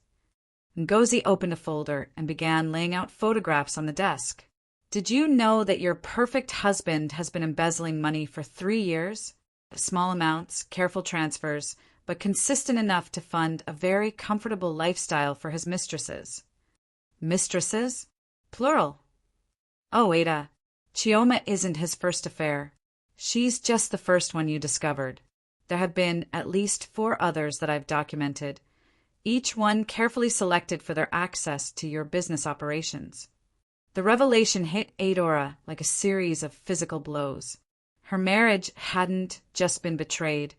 Ngozi opened a folder and began laying out photographs on the desk. "Did you know that your perfect husband has been embezzling money for 3 years? Small amounts, careful transfers, but consistent enough to fund a very comfortable lifestyle for his mistresses." "Mistresses? Plural." "Oh, Ada, Chioma isn't his first affair. She's just the first one you discovered. There have been at least 4 others that I've documented, each one carefully selected for their access to your business operations." The revelation hit Adaora like a series of physical blows. Her marriage hadn't just been betrayed,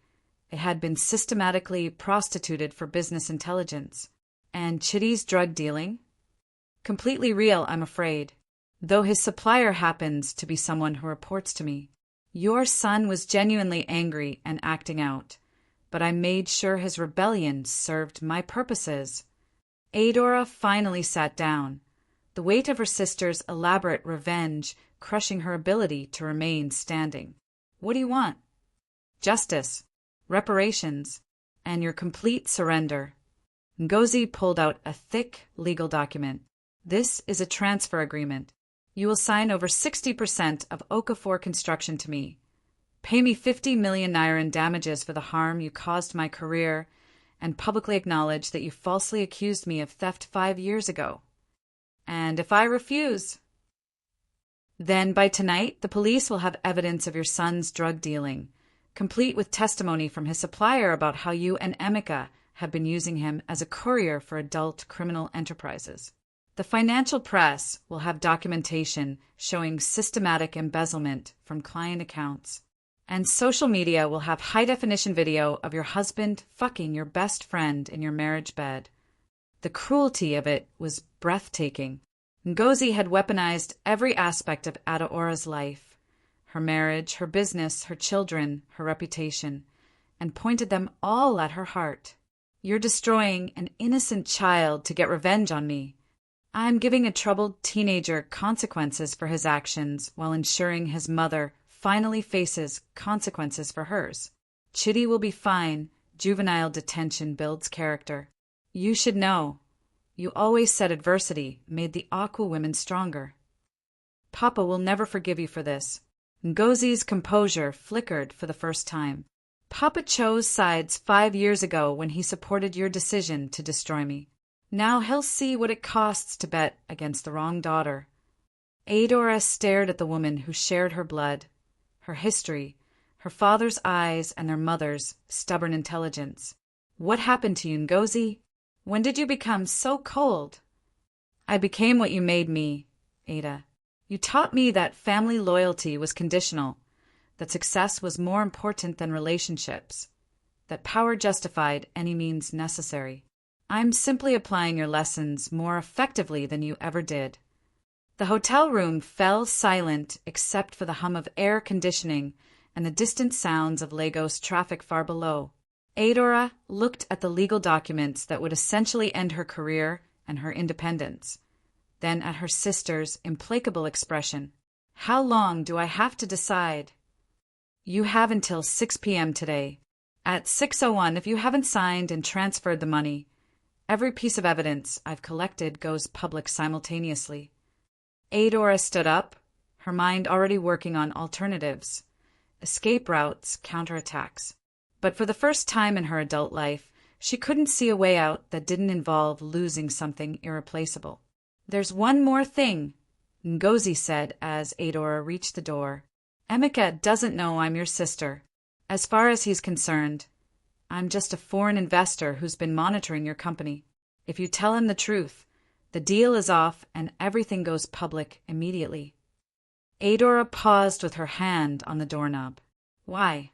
it had been systematically prostituted for business intelligence. And Chitty's drug dealing? Completely real, I'm afraid, though his supplier happens to be someone who reports to me. Your son was genuinely angry and acting out, but I made sure his rebellion served my purposes. Adaora finally sat down, the weight of her sister's elaborate revenge crushing her ability to remain standing. "What do you want?" "Justice, reparations, and your complete surrender." Ngozi pulled out a thick legal document. This is a transfer agreement. You will sign over 60% of Okafor construction to me. Pay me 50 million naira in damages for the harm you caused my career, and publicly acknowledge that you falsely accused me of theft 5 years ago. And if I refuse, then by tonight the police will have evidence of your son's drug dealing, complete with testimony from his supplier about how you and Emeka have been using him as a courier for adult criminal enterprises. The financial press will have documentation showing systematic embezzlement from client accounts. And social media will have high-definition video of your husband fucking your best friend in your marriage bed. The cruelty of it was breathtaking. Ngozi had weaponized every aspect of Adaora's life, her marriage, her business, her children, her reputation, and pointed them all at her heart. You're destroying an innocent child to get revenge on me. I'm giving a troubled teenager consequences for his actions while ensuring his mother finally faces consequences for hers. Chidi will be fine. Juvenile detention builds character. You should know. You always said adversity made the Aqua women stronger. Papa will never forgive you for this. Ngozi's composure flickered for the first time. Papa chose sides 5 years ago when he supported your decision to destroy me. Now he'll see what it costs to bet against the wrong daughter. Adaora stared at the woman who shared her blood, her history, her father's eyes and their mother's stubborn intelligence. What happened to you, Ngozi? When did you become so cold? I became what you made me, Ada. You taught me that family loyalty was conditional, that success was more important than relationships, that power justified any means necessary. I'm simply applying your lessons more effectively than you ever did. The hotel room fell silent except for the hum of air conditioning and the distant sounds of Lagos traffic far below. Adaora looked at the legal documents that would essentially end her career and her independence, then at her sister's implacable expression. How long do I have to decide? You have until 6 p.m. today. At 6:01, if you haven't signed and transferred the money, every piece of evidence I've collected goes public simultaneously. Adaora stood up, her mind already working on alternatives, escape routes, counterattacks. But for the first time in her adult life, she couldn't see a way out that didn't involve losing something irreplaceable. There's one more thing, Ngozi said as Adaora reached the door. Emeka doesn't know I'm your sister. As far as he's concerned, I'm just a foreign investor who's been monitoring your company. If you tell him the truth, the deal is off and everything goes public immediately. Adaora paused with her hand on the doorknob. Why?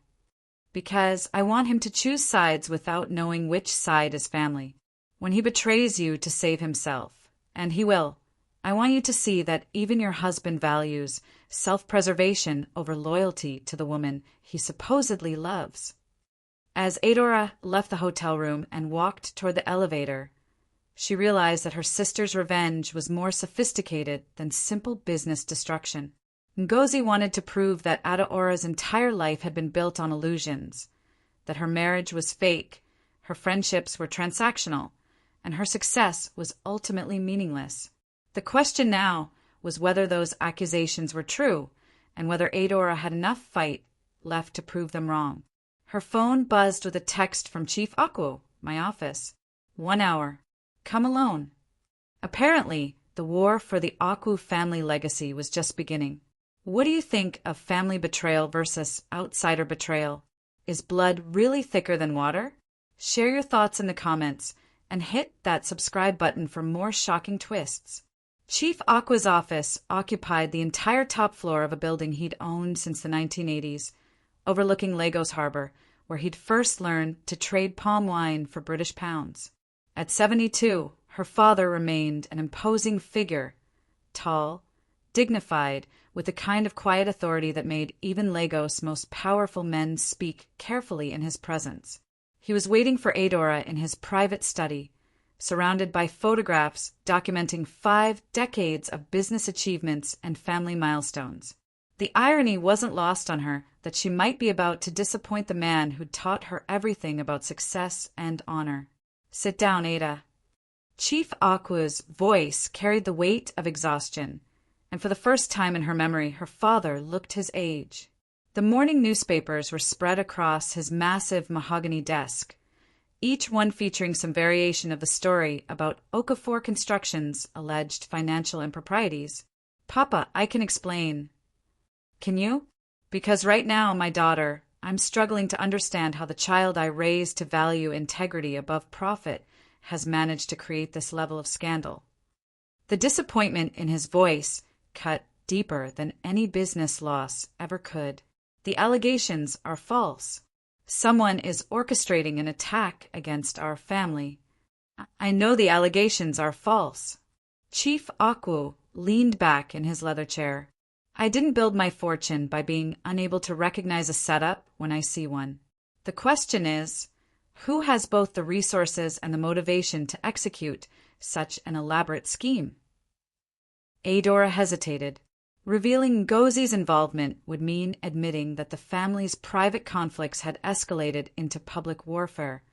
Because I want him to choose sides without knowing which side is family. When he betrays you to save himself, and he will, I want you to see that even your husband values self-preservation over loyalty to the woman he supposedly loves. As Adaora left the hotel room and walked toward the elevator, she realized that her sister's revenge was more sophisticated than simple business destruction. Ngozi wanted to prove that Adaora's entire life had been built on illusions, that her marriage was fake, her friendships were transactional, and her success was ultimately meaningless. The question now was whether those accusations were true, and whether Adaora had enough fight left to prove them wrong. Her phone buzzed with a text from Chief Aqua, my office. 1 hour. Come alone. Apparently, the war for the Aqua family legacy was just beginning. What do you think of family betrayal versus outsider betrayal? Is blood really thicker than water? Share your thoughts in the comments and hit that subscribe button for more shocking twists. Chief Aqua's office occupied the entire top floor of a building he'd owned since the 1980s, overlooking Lagos Harbor, where he'd first learned to trade palm wine for British pounds. At 72, her father remained an imposing figure, tall, dignified, with the kind of quiet authority that made even Lagos' most powerful men speak carefully in his presence. He was waiting for Adaora in his private study, surrounded by photographs documenting 5 decades of business achievements and family milestones. The irony wasn't lost on her that she might be about to disappoint the man who'd taught her everything about success and honor. Sit down, Ada. Chief Aku's voice carried the weight of exhaustion, and for the first time in her memory, her father looked his age. The morning newspapers were spread across his massive mahogany desk, each one featuring some variation of the story about Okafor Construction's alleged financial improprieties. Papa, I can explain. Can you? Because right now, my daughter, I'm struggling to understand how the child I raised to value integrity above profit has managed to create this level of scandal. The disappointment in his voice cut deeper than any business loss ever could. The allegations are false. Someone is orchestrating an attack against our family. I know the allegations are false. Chief Aku leaned back in his leather chair. I didn't build my fortune by being unable to recognize a setup when I see one. The question is, who has both the resources and the motivation to execute such an elaborate scheme? Adaora hesitated. Revealing Ngozi's involvement would mean admitting that the family's private conflicts had escalated into public warfare,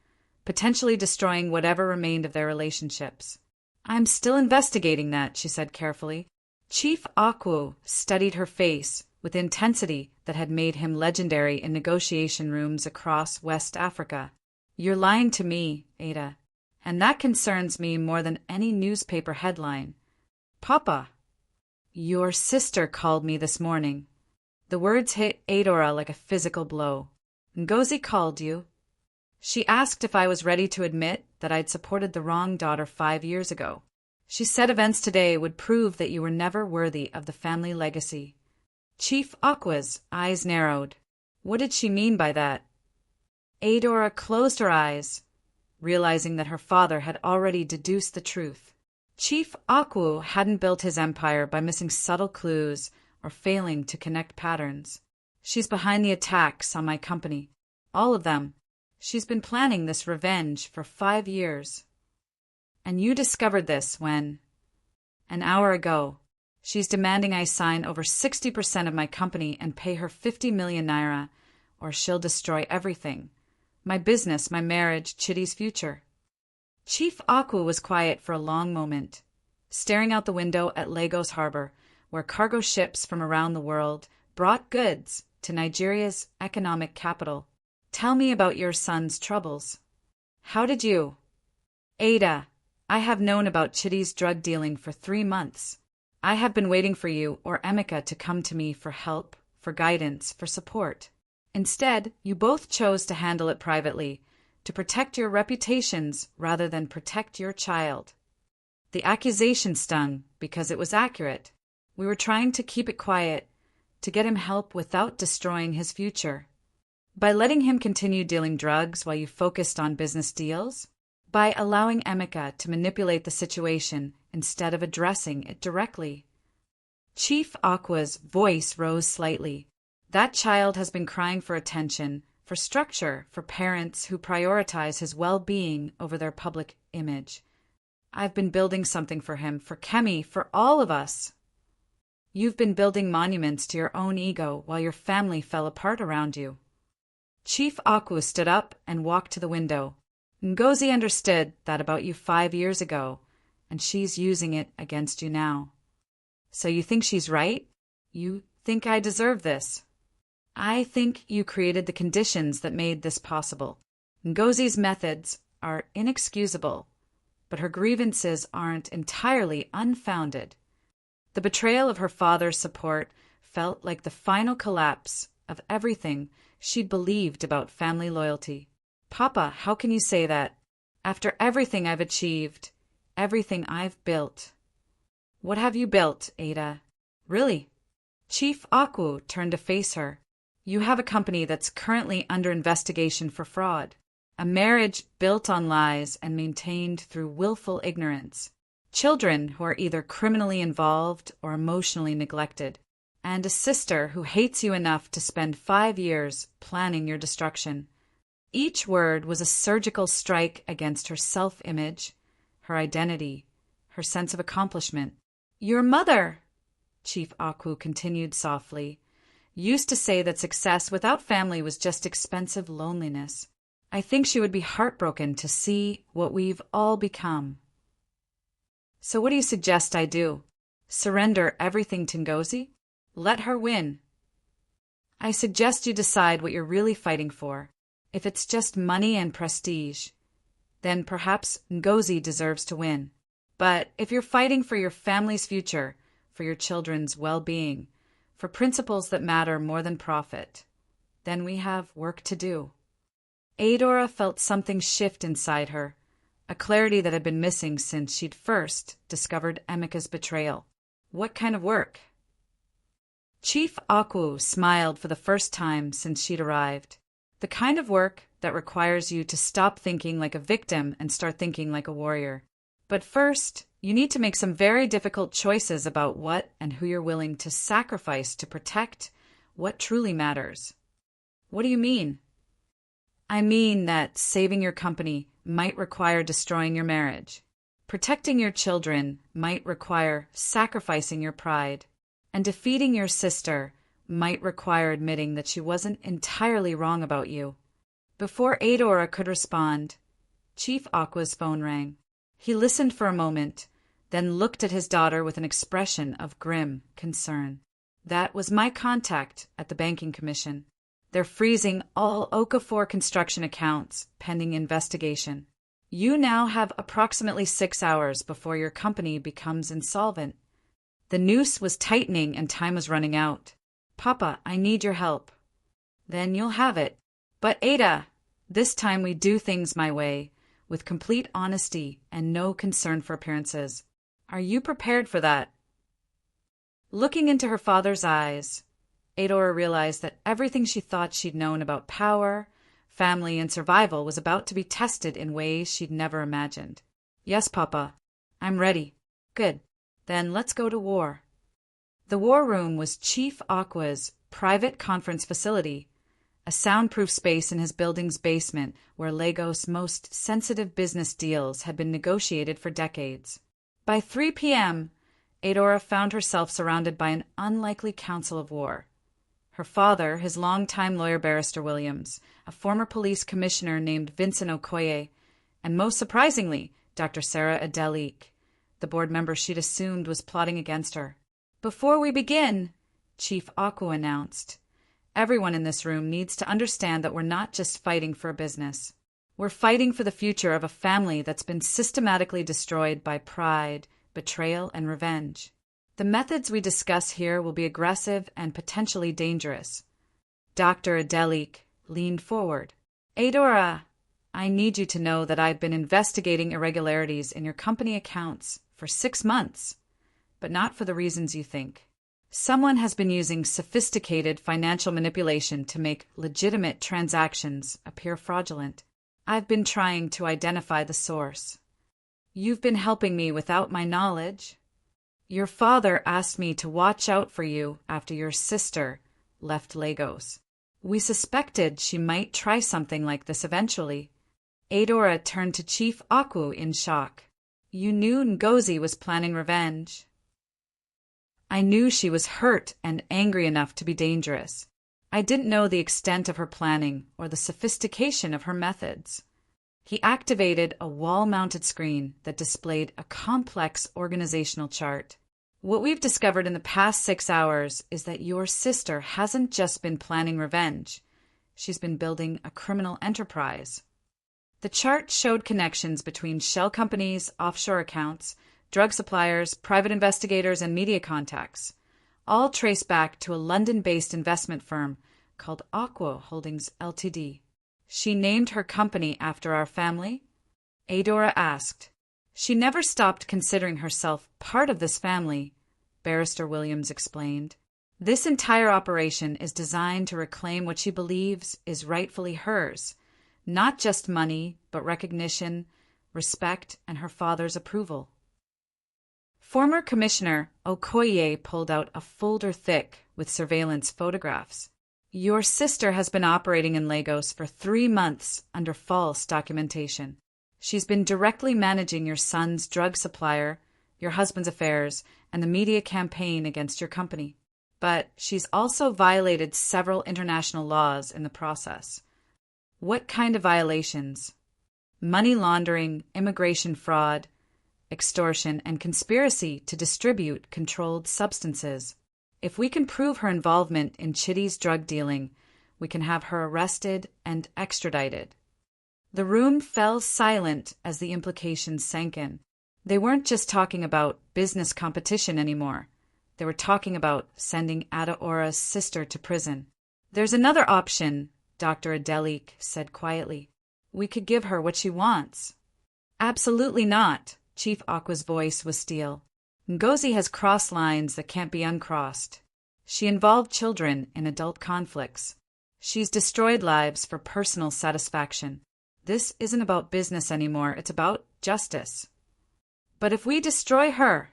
potentially destroying whatever remained of their relationships. I'm still investigating that, she said carefully. Chief Aku studied her face with intensity that had made him legendary in negotiation rooms across West Africa. You're lying to me, Ada, and that concerns me more than any newspaper headline. Papa, your sister called me this morning. The words hit Adaora like a physical blow. Ngozi called you. She asked if I was ready to admit that I'd supported the wrong daughter 5 years ago. She said events today would prove that you were never worthy of the family legacy. Chief Aku's eyes narrowed. What did she mean by that? Adaora closed her eyes, realizing that her father had already deduced the truth. Chief Aku hadn't built his empire by missing subtle clues or failing to connect patterns. She's behind the attacks on my company. All of them. She's been planning this revenge for 5 years. And you discovered this when, an hour ago, she's demanding I sign over 60% of my company and pay her 50 million naira, or she'll destroy everything. My business, my marriage, Chitty's future. Chief Aku was quiet for a long moment, staring out the window at Lagos Harbor, where cargo ships from around the world brought goods to Nigeria's economic capital. Tell me about your son's troubles. How did you? Ada, I have known about Chitty's drug dealing for 3 months. I have been waiting for you or Emeka to come to me for help, for guidance, for support. Instead, you both chose to handle it privately, to protect your reputations rather than protect your child. The accusation stung because it was accurate. We were trying to keep it quiet, to get him help without destroying his future. By letting him continue dealing drugs while you focused on business deals? By allowing Emeka to manipulate the situation instead of addressing it directly? Chief Aku's voice rose slightly. That child has been crying for attention, for structure, for parents who prioritize his well-being over their public image. I've been building something for him, for Kemi, for all of us. You've been building monuments to your own ego while your family fell apart around you. Chief Aku stood up and walked to the window. Ngozi understood that about you 5 years ago, and she's using it against you now. So you think she's right? You think I deserve this? I think you created the conditions that made this possible. Ngozi's methods are inexcusable, but her grievances aren't entirely unfounded. The betrayal of her father's support felt like the final collapse of everything she'd believed about family loyalty. Papa, how can you say that? After everything I've achieved, everything I've built. What have you built, Ada? Really? Chief Aku turned to face her. You have a company that's currently under investigation for fraud. A marriage built on lies and maintained through willful ignorance. Children who are either criminally involved or emotionally neglected. And a sister who hates you enough to spend 5 years planning your destruction. Each word was a surgical strike against her self-image, her identity, her sense of accomplishment. Your mother, Chief Aku continued softly, used to say that success without family was just expensive loneliness. I think she would be heartbroken to see what we've all become. So what do you suggest I do? Surrender everything to Ngozi? Let her win. I suggest you decide what you're really fighting for. If it's just money and prestige, then perhaps Ngozi deserves to win. But if you're fighting for your family's future, for your children's well-being, for principles that matter more than profit, then we have work to do. Adaora felt something shift inside her, a clarity that had been missing since she'd first discovered Emeka's betrayal. What kind of work? Chief Okwu smiled for the first time since she'd arrived. The kind of work that requires you to stop thinking like a victim and start thinking like a warrior. But first, you need to make some very difficult choices about what and who you're willing to sacrifice to protect what truly matters. What do you mean? I mean that saving your company might require destroying your marriage. Protecting your children might require sacrificing your pride. And defeating your sister might require admitting that she wasn't entirely wrong about you. Before Adaora could respond, Chief Okwu's phone rang. He listened for a moment, then looked at his daughter with an expression of grim concern. That was my contact at the Banking Commission. They're freezing all Okafor construction accounts pending investigation. You now have approximately 6 hours before your company becomes insolvent. The noose was tightening and time was running out. Papa, I need your help. Then you'll have it. But Ada, this time we do things my way, with complete honesty and no concern for appearances. Are you prepared for that? Looking into her father's eyes, Adaora realized that everything she thought she'd known about power, family, and survival was about to be tested in ways she'd never imagined. Yes, Papa. I'm ready. Good. Then let's go to war. The war room was Chief Okwu's private conference facility, a soundproof space in his building's basement where Lagos' most sensitive business deals had been negotiated for decades. By 3 p.m., Adaora found herself surrounded by an unlikely council of war. Her father, his longtime lawyer Barrister Williams, a former police commissioner named Vincent Okoye, and most surprisingly, Dr. Sarah Adelik, the board member she'd assumed was plotting against her. Before we begin, Chief Okwu announced, everyone in this room needs to understand that we're not just fighting for a business. We're fighting for the future of a family that's been systematically destroyed by pride, betrayal, and revenge. The methods we discuss here will be aggressive and potentially dangerous. Dr. Adelik leaned forward. Adaora, I need you to know that I've been investigating irregularities in your company accounts for 6 months, but not for the reasons you think. Someone has been using sophisticated financial manipulation to make legitimate transactions appear fraudulent. I've been trying to identify the source. You've been helping me without my knowledge. Your father asked me to watch out for you after your sister left Lagos. We suspected she might try something like this eventually. Adaora turned to Chief Okwu in shock. You knew Ngozi was planning revenge. I knew she was hurt and angry enough to be dangerous. I didn't know the extent of her planning or the sophistication of her methods. He activated a wall-mounted screen that displayed a complex organizational chart. What we've discovered in the past 6 hours is that your sister hasn't just been planning revenge. She's been building a criminal enterprise. The chart showed connections between shell companies, offshore accounts, drug suppliers, private investigators, and media contacts, all traced back to a London-based investment firm called Okwu Holdings Ltd. She named her company after our family? Adaora asked. She never stopped considering herself part of this family, Barrister Williams explained. This entire operation is designed to reclaim what she believes is rightfully hers, not just money, but recognition, respect, and her father's approval. Former Commissioner Okoye pulled out a folder thick with surveillance photographs. Your sister has been operating in Lagos for 3 months under false documentation. She's been directly managing your son's drug supplier, your husband's affairs, and the media campaign against your company. But she's also violated several international laws in the process. What kind of violations? Money laundering, immigration fraud, extortion, and conspiracy to distribute controlled substances. If we can prove her involvement in Chitty's drug dealing, we can have her arrested and extradited. The room fell silent as the implications sank in. They weren't just talking about business competition anymore. They were talking about sending Adaora's sister to prison. There's another option, Dr. Adelik said quietly. We could give her what she wants. Absolutely not. Chief Aqua's voice was steel. Ngozi has crossed lines that can't be uncrossed. She involved children in adult conflicts. She's destroyed lives for personal satisfaction. This isn't about business anymore, it's about justice. But if we destroy her,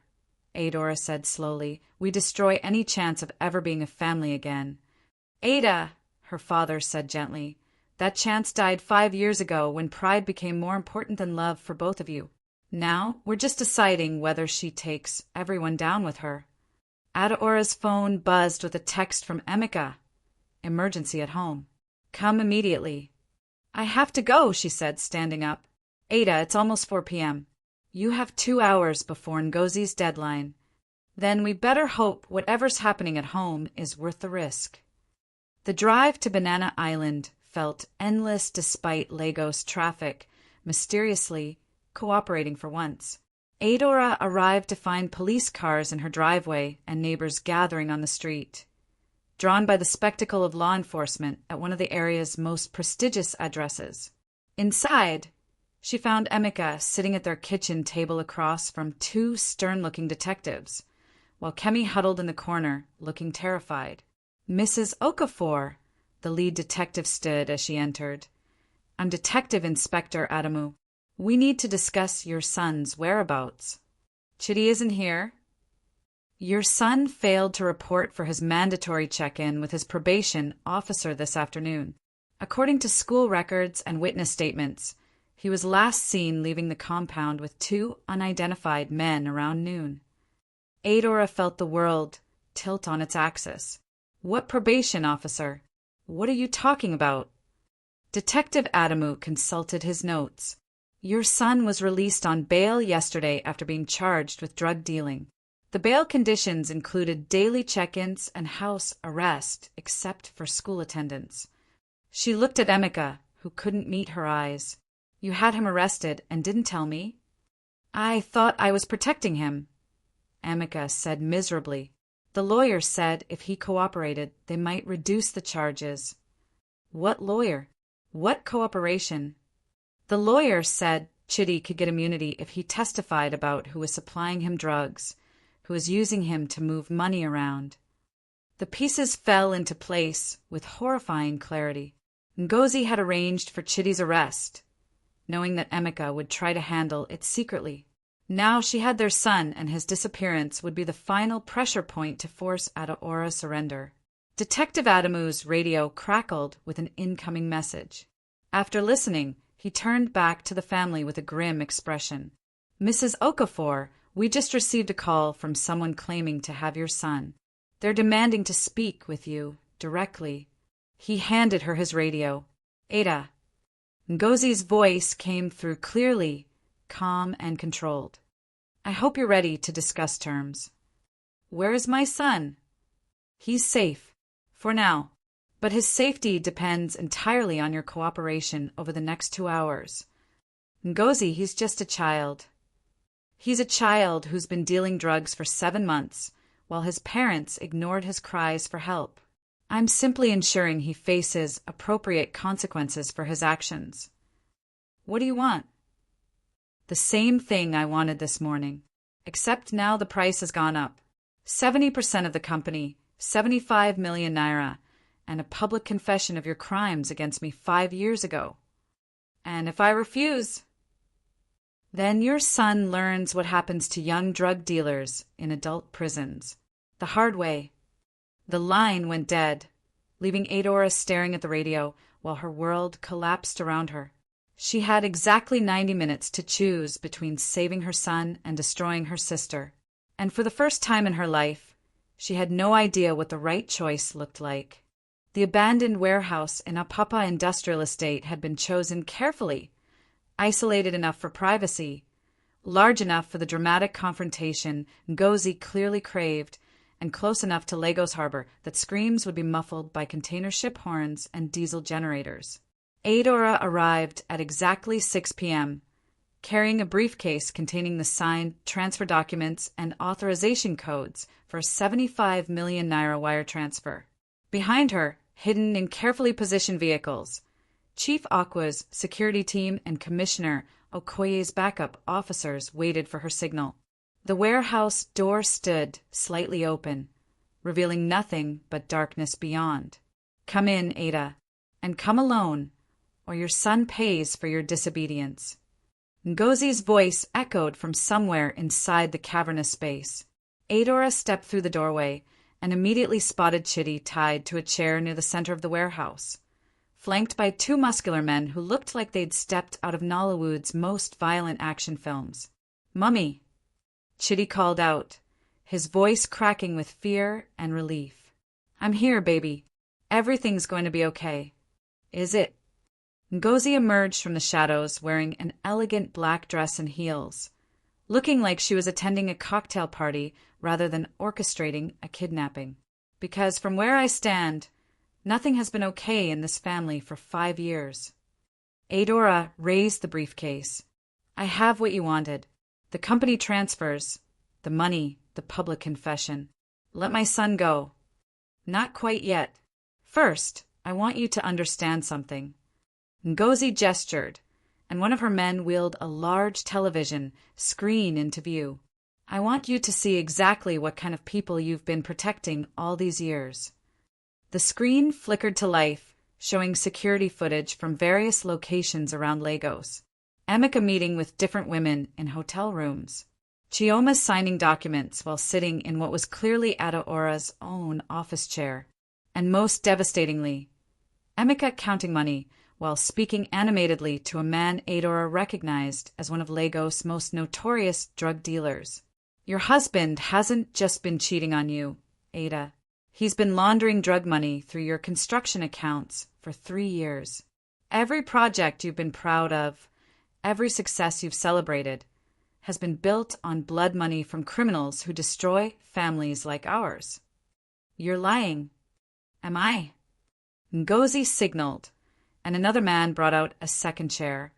Adaora said slowly, we destroy any chance of ever being a family again. Ada, her father said gently, that chance died 5 years ago when pride became more important than love for both of you. Now, we're just deciding whether she takes everyone down with her. Adaora's phone buzzed with a text from Emeka. Emergency at home. Come immediately. I have to go, she said, standing up. Ada, it's almost 4 p.m. You have 2 hours before Ngozi's deadline. Then we better hope whatever's happening at home is worth the risk. The drive to Banana Island felt endless despite Lagos traffic, mysteriously cooperating for once. Adaora arrived to find police cars in her driveway and neighbors gathering on the street. Drawn by the spectacle of law enforcement at one of the area's most prestigious addresses. Inside, she found Emeka sitting at their kitchen table across from 2 stern-looking detectives, while Kemi huddled in the corner, looking terrified. Mrs. Okafor, the lead detective stood as she entered. I'm Detective Inspector Adamu. We need to discuss your son's whereabouts. Chitty isn't here. Your son failed to report for his mandatory check-in with his probation officer this afternoon. According to school records and witness statements, he was last seen leaving the compound with 2 unidentified men around noon. Adaora felt the world tilt on its axis. What probation officer? What are you talking about? Detective Adamu consulted his notes. Your son was released on bail yesterday after being charged with drug dealing. The bail conditions included daily check-ins and house arrest, except for school attendance. She looked at Emeka, who couldn't meet her eyes. You had him arrested and didn't tell me? I thought I was protecting him, Emeka said miserably. The lawyer said if he cooperated, they might reduce the charges. What lawyer? What cooperation? The lawyer said Chitty could get immunity if he testified about who was supplying him drugs, who was using him to move money around. The pieces fell into place with horrifying clarity. Ngozi had arranged for Chitty's arrest, knowing that Emeka would try to handle it secretly. Now she had their son, and his disappearance would be the final pressure point to force Adaora's surrender. Detective Adamu's radio crackled with an incoming message. After listening, he turned back to the family with a grim expression. Mrs. Okafor, we just received a call from someone claiming to have your son. They're demanding to speak with you directly. He handed her his radio. Ada. Ngozi's voice came through clearly, calm and controlled. I hope you're ready to discuss terms. Where is my son? He's safe, for now. But his safety depends entirely on your cooperation over the next 2 hours. Ngozi, he's just a child. He's a child who's been dealing drugs for 7 months, while his parents ignored his cries for help. I'm simply ensuring he faces appropriate consequences for his actions. What do you want? The same thing I wanted this morning, except now the price has gone up. 70% of the company, 75 million naira, and a public confession of your crimes against me 5 years ago. And if I refuse, then your son learns what happens to young drug dealers in adult prisons. The hard way. The line went dead, leaving Adaora staring at the radio while her world collapsed around her. She had exactly 90 minutes to choose between saving her son and destroying her sister. And for the first time in her life, she had no idea what the right choice looked like. The abandoned warehouse in Apapa industrial estate had been chosen carefully, isolated enough for privacy, large enough for the dramatic confrontation Ngozi clearly craved, and close enough to Lagos Harbor that screams would be muffled by container ship horns and diesel generators. Adaora arrived at exactly 6 p.m., carrying a briefcase containing the signed transfer documents and authorization codes for a 75 million naira wire transfer. Behind her, hidden in carefully positioned vehicles, Chief Akwa's security team and Commissioner Okoye's backup officers waited for her signal. The warehouse door stood slightly open, revealing nothing but darkness beyond. "Come in, Ada, and come alone, or your son pays for your disobedience." Ngozi's voice echoed from somewhere inside the cavernous space. Adaora stepped through the doorway and immediately spotted Chidi tied to a chair near the center of the warehouse, flanked by two muscular men who looked like they'd stepped out of Nollywood's most violent action films. "Mummy," Chidi called out, his voice cracking with fear and relief. "I'm here, baby. Everything's going to be okay." "Is it?" Ngozi emerged from the shadows wearing an elegant black dress and heels, looking like she was attending a cocktail party rather than orchestrating a kidnapping. "Because from where I stand, nothing has been okay in this family for 5 years." Adaora raised the briefcase. "I have what you wanted. The company transfers, the money, the public confession. Let my son go." "Not quite yet. First, I want you to understand something." Ngozi gestured, and one of her men wheeled a large television screen into view. "I want you to see exactly what kind of people you've been protecting all these years." The screen flickered to life, showing security footage from various locations around Lagos. Emeka meeting with different women in hotel rooms. Chioma signing documents while sitting in what was clearly Adaora's own office chair. And most devastatingly, Emeka counting money while speaking animatedly to a man Adaora recognized as one of Lagos' most notorious drug dealers. "Your husband hasn't just been cheating on you, Ada. He's been laundering drug money through your construction accounts for 3 years. Every project you've been proud of, every success you've celebrated, has been built on blood money from criminals who destroy families like ours." "You're lying." "Am I?" Ngozi signaled, and another man brought out a second chair,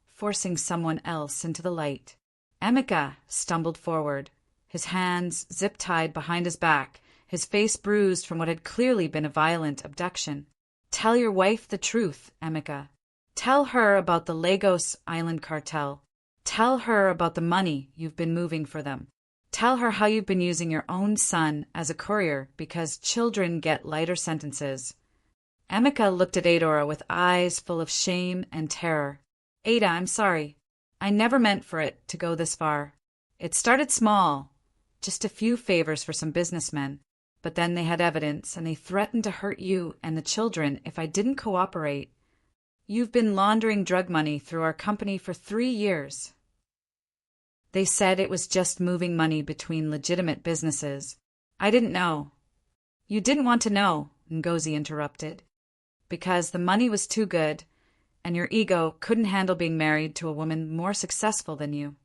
forcing someone else into the light. Emeka stumbled forward, his hands zip-tied behind his back, his face bruised from what had clearly been a violent abduction. "Tell your wife the truth, Emeka. Tell her about the Lagos Island cartel. Tell her about the money you've been moving for them. Tell her how you've been using your own son as a courier because children get lighter sentences." Emeka looked at Adaora with eyes full of shame and terror. "Ada, I'm sorry. I never meant for it to go this far. It started small, just a few favors for some businessmen. But then they had evidence, and they threatened to hurt you and the children if I didn't cooperate. You've been laundering drug money through our company for 3 years. They said it was just moving money between legitimate businesses. I didn't know." "You didn't want to know," Ngozi interrupted, "because the money was too good, and your ego couldn't handle being married to a woman more successful than you."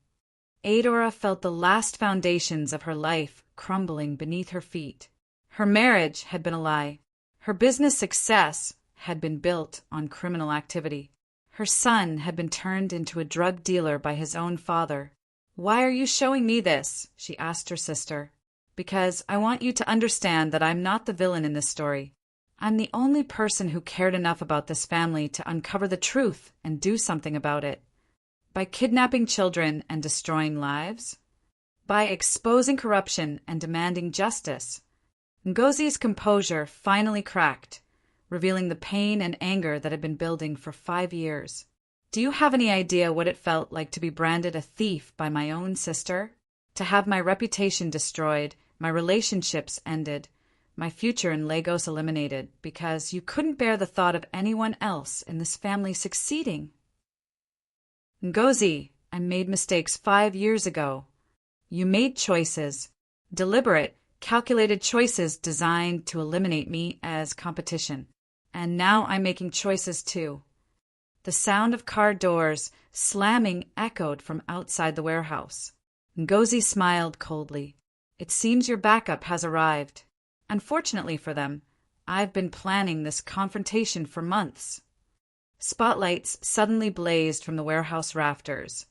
Adaora felt the last foundations of her life crumbling beneath her feet. Her marriage had been a lie. Her business success had been built on criminal activity. Her son had been turned into a drug dealer by his own father. "Why are you showing me this?" she asked her sister. "Because I want you to understand that I'm not the villain in this story. I'm the only person who cared enough about this family to uncover the truth and do something about it. By kidnapping children and destroying lives? By exposing corruption and demanding justice." Ngozi's composure finally cracked, revealing the pain and anger that had been building for 5 years. "Do you have any idea what it felt like to be branded a thief by my own sister? To have my reputation destroyed, my relationships ended, my future in Lagos eliminated, because you couldn't bear the thought of anyone else in this family succeeding?" "Ngozi, I made mistakes 5 years ago. You made choices, deliberate, calculated choices designed to eliminate me as competition. And now I'm making choices too. The sound of car doors slamming echoed from outside the warehouse. Ngozi smiled coldly. It seems your backup has arrived. Unfortunately for them, I've been planning this confrontation for months. Spotlights suddenly blazed from the warehouse rafters,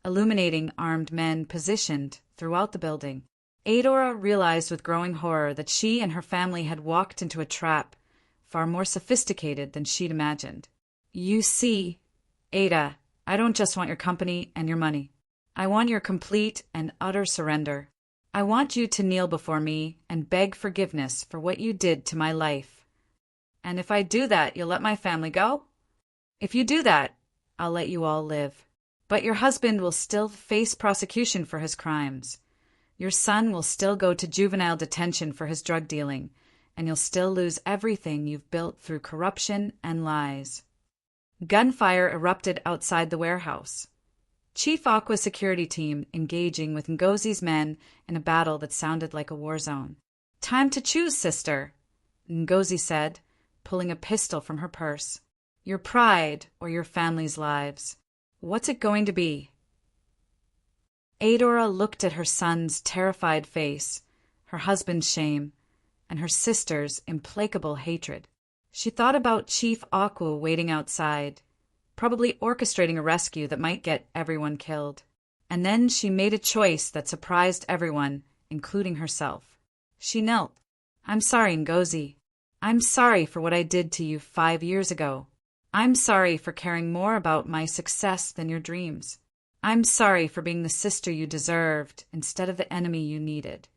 illuminating armed men positioned throughout the building. Adaora realized with growing horror that she and her family had walked into a trap far more sophisticated than she'd imagined. You see, Ada, I don't just want your company and your money. I want your complete and utter surrender. I want you to kneel before me and beg forgiveness for what you did to my life. And if I do that, you'll let my family go? If you do that, I'll let you all live. But your husband will still face prosecution for his crimes. Your son will still go to juvenile detention for his drug dealing, and you'll still lose everything you've built through corruption and lies. Gunfire erupted outside the warehouse. Chief Aqua's security team engaging with Ngozi's men in a battle that sounded like a war zone. Time to choose, sister, Ngozi said, pulling a pistol from her purse. Your pride or your family's lives. What's it going to be? Adaora looked at her son's terrified face, her husband's shame, and her sister's implacable hatred. She thought about Chief Aqua waiting outside, probably orchestrating a rescue that might get everyone killed. And then she made a choice that surprised everyone, including herself. She knelt. I'm sorry, Ngozi. I'm sorry for what I did to you 5 years ago. I'm sorry for caring more about my success than your dreams. I'm sorry for being the sister you deserved instead of the enemy you needed.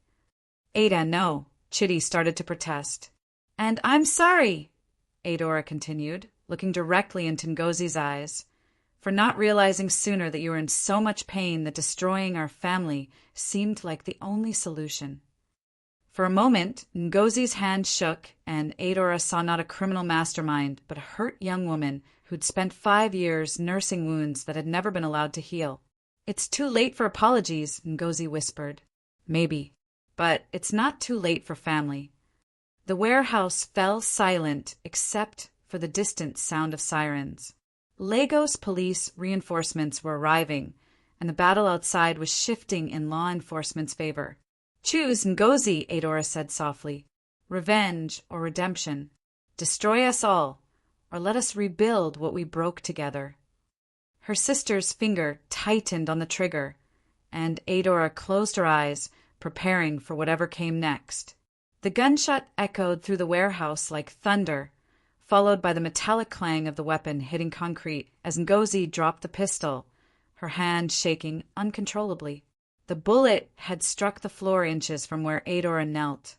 Ada, no, Chitty started to protest. And I'm sorry, Adaora continued, looking directly into Ngozi's eyes, for not realizing sooner that you were in so much pain that destroying our family seemed like the only solution. For a moment, Ngozi's hand shook, and Adaora saw not a criminal mastermind, but a hurt young woman who'd spent 5 years nursing wounds that had never been allowed to heal. It's too late for apologies, Ngozi whispered. Maybe, but it's not too late for family. The warehouse fell silent except for the distant sound of sirens. Lagos police reinforcements were arriving, and the battle outside was shifting in law enforcement's favor. Choose, Ngozi, Adaora said softly. Revenge or redemption. Destroy us all, or let us rebuild what we broke together. Her sister's finger tightened on the trigger, and Adaora closed her eyes, preparing for whatever came next. The gunshot echoed through the warehouse like thunder, followed by the metallic clang of the weapon hitting concrete as Ngozi dropped the pistol, her hand shaking uncontrollably. The bullet had struck the floor inches from where Adaora knelt,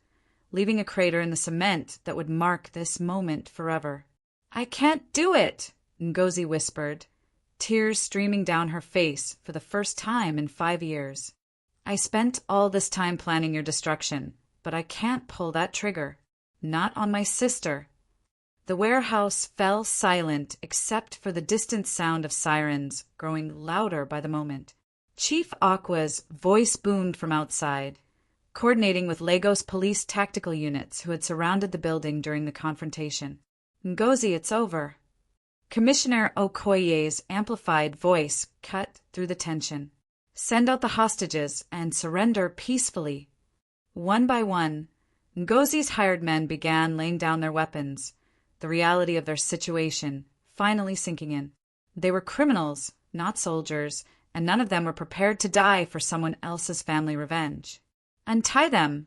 leaving a crater in the cement that would mark this moment forever. I can't do it, Ngozi whispered, tears streaming down her face for the first time in 5 years. I spent all this time planning your destruction, but I can't pull that trigger. Not on my sister. The warehouse fell silent except for the distant sound of sirens, growing louder by the moment. Chief Aqua's voice boomed from outside, coordinating with Lagos police tactical units who had surrounded the building during the confrontation. Ngozi, it's over. Commissioner Okoye's amplified voice cut through the tension. Send out the hostages and surrender peacefully. One by one, Ngozi's hired men began laying down their weapons, the reality of their situation finally sinking in. They were criminals, not soldiers, and none of them were prepared to die for someone else's family revenge. Untie them,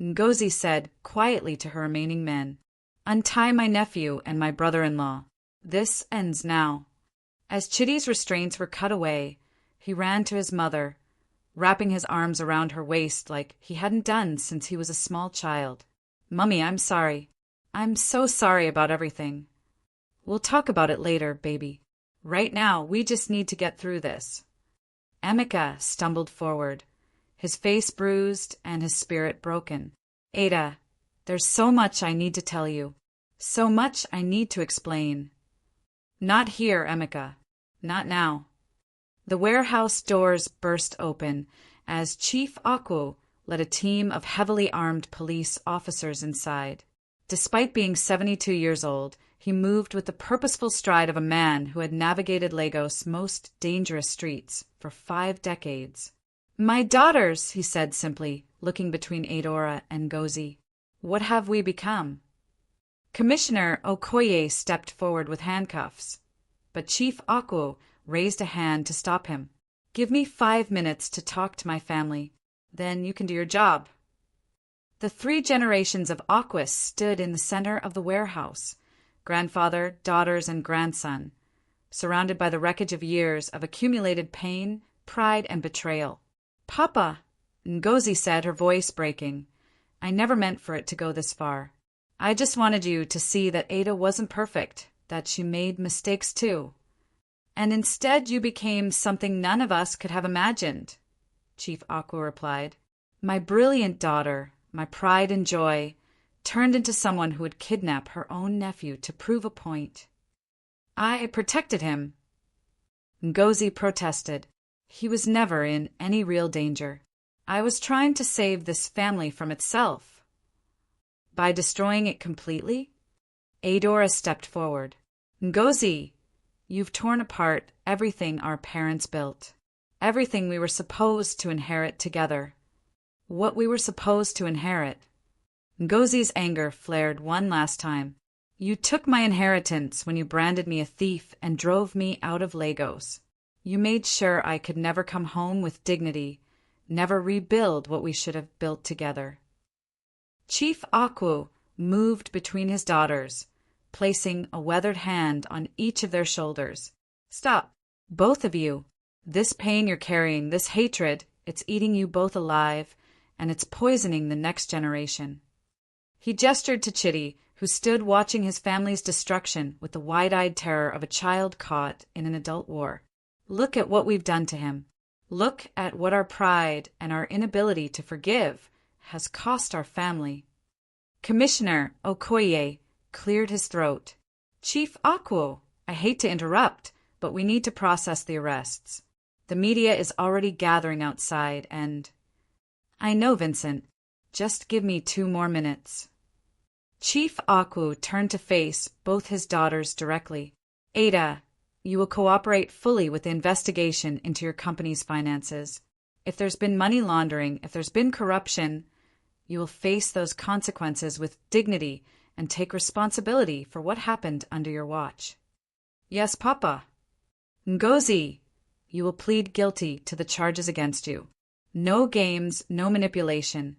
Ngozi said quietly to her remaining men. Untie my nephew and my brother-in-law. This ends now. As Chitty's restraints were cut away, he ran to his mother, wrapping his arms around her waist like he hadn't done since he was a small child. Mummy, I'm sorry. I'm so sorry about everything. We'll talk about it later, baby. Right now, we just need to get through this. Emeka stumbled forward, his face bruised and his spirit broken. Ada, there's so much I need to tell you. So much I need to explain. Not here, Emeka. Not now. The warehouse doors burst open as Chief Aku led a team of heavily armed police officers inside. Despite being 72 years old, he moved with the purposeful stride of a man who had navigated Lagos' most dangerous streets for 5 decades. "My daughters," he said simply, looking between Adaora and Ngozi. "What have we become?" Commissioner Okoye stepped forward with handcuffs, but Chief Akwu raised a hand to stop him. "Give me 5 minutes to talk to my family. Then you can do your job." The 3 generations of Akwus stood in the center of the warehouse, grandfather, daughters, and grandson, surrounded by the wreckage of years of accumulated pain, pride, and betrayal. "Papa," Ngozi said, her voice breaking, "I never meant for it to go this far. I just wanted you to see that Ada wasn't perfect, that she made mistakes too. And instead you became something none of us could have imagined," Chief Akwu replied. "My brilliant daughter, my pride and joy, turned into someone who would kidnap her own nephew to prove a point. I protected him." Ngozi protested. "He was never in any real danger. I was trying to save this family from itself." "By destroying it completely?" Adaora stepped forward. "Ngozi, you've torn apart everything our parents built. Everything we were supposed to inherit together. What we were supposed to inherit." Ngozi's anger flared one last time. "You took my inheritance when you branded me a thief and drove me out of Lagos. You made sure I could never come home with dignity, never rebuild what we should have built together." Chief Akwu moved between his daughters, placing a weathered hand on each of their shoulders. "Stop, both of you. This pain you're carrying, this hatred, it's eating you both alive, and it's poisoning the next generation." He gestured to Chidi, who stood watching his family's destruction with the wide-eyed terror of a child caught in an adult war. "Look at what we've done to him. Look at what our pride and our inability to forgive has cost our family." Commissioner Okoye cleared his throat. "Chief Akwu, I hate to interrupt, but we need to process the arrests. The media is already gathering outside and—" "I know, Vincent. Just give me 2 more minutes." Chief Akwu turned to face both his daughters directly. "Ada, you will cooperate fully with the investigation into your company's finances. If there's been money laundering, if there's been corruption, you will face those consequences with dignity and take responsibility for what happened under your watch." "Yes, Papa." "Ngozi, you will plead guilty to the charges against you. No games, no manipulation,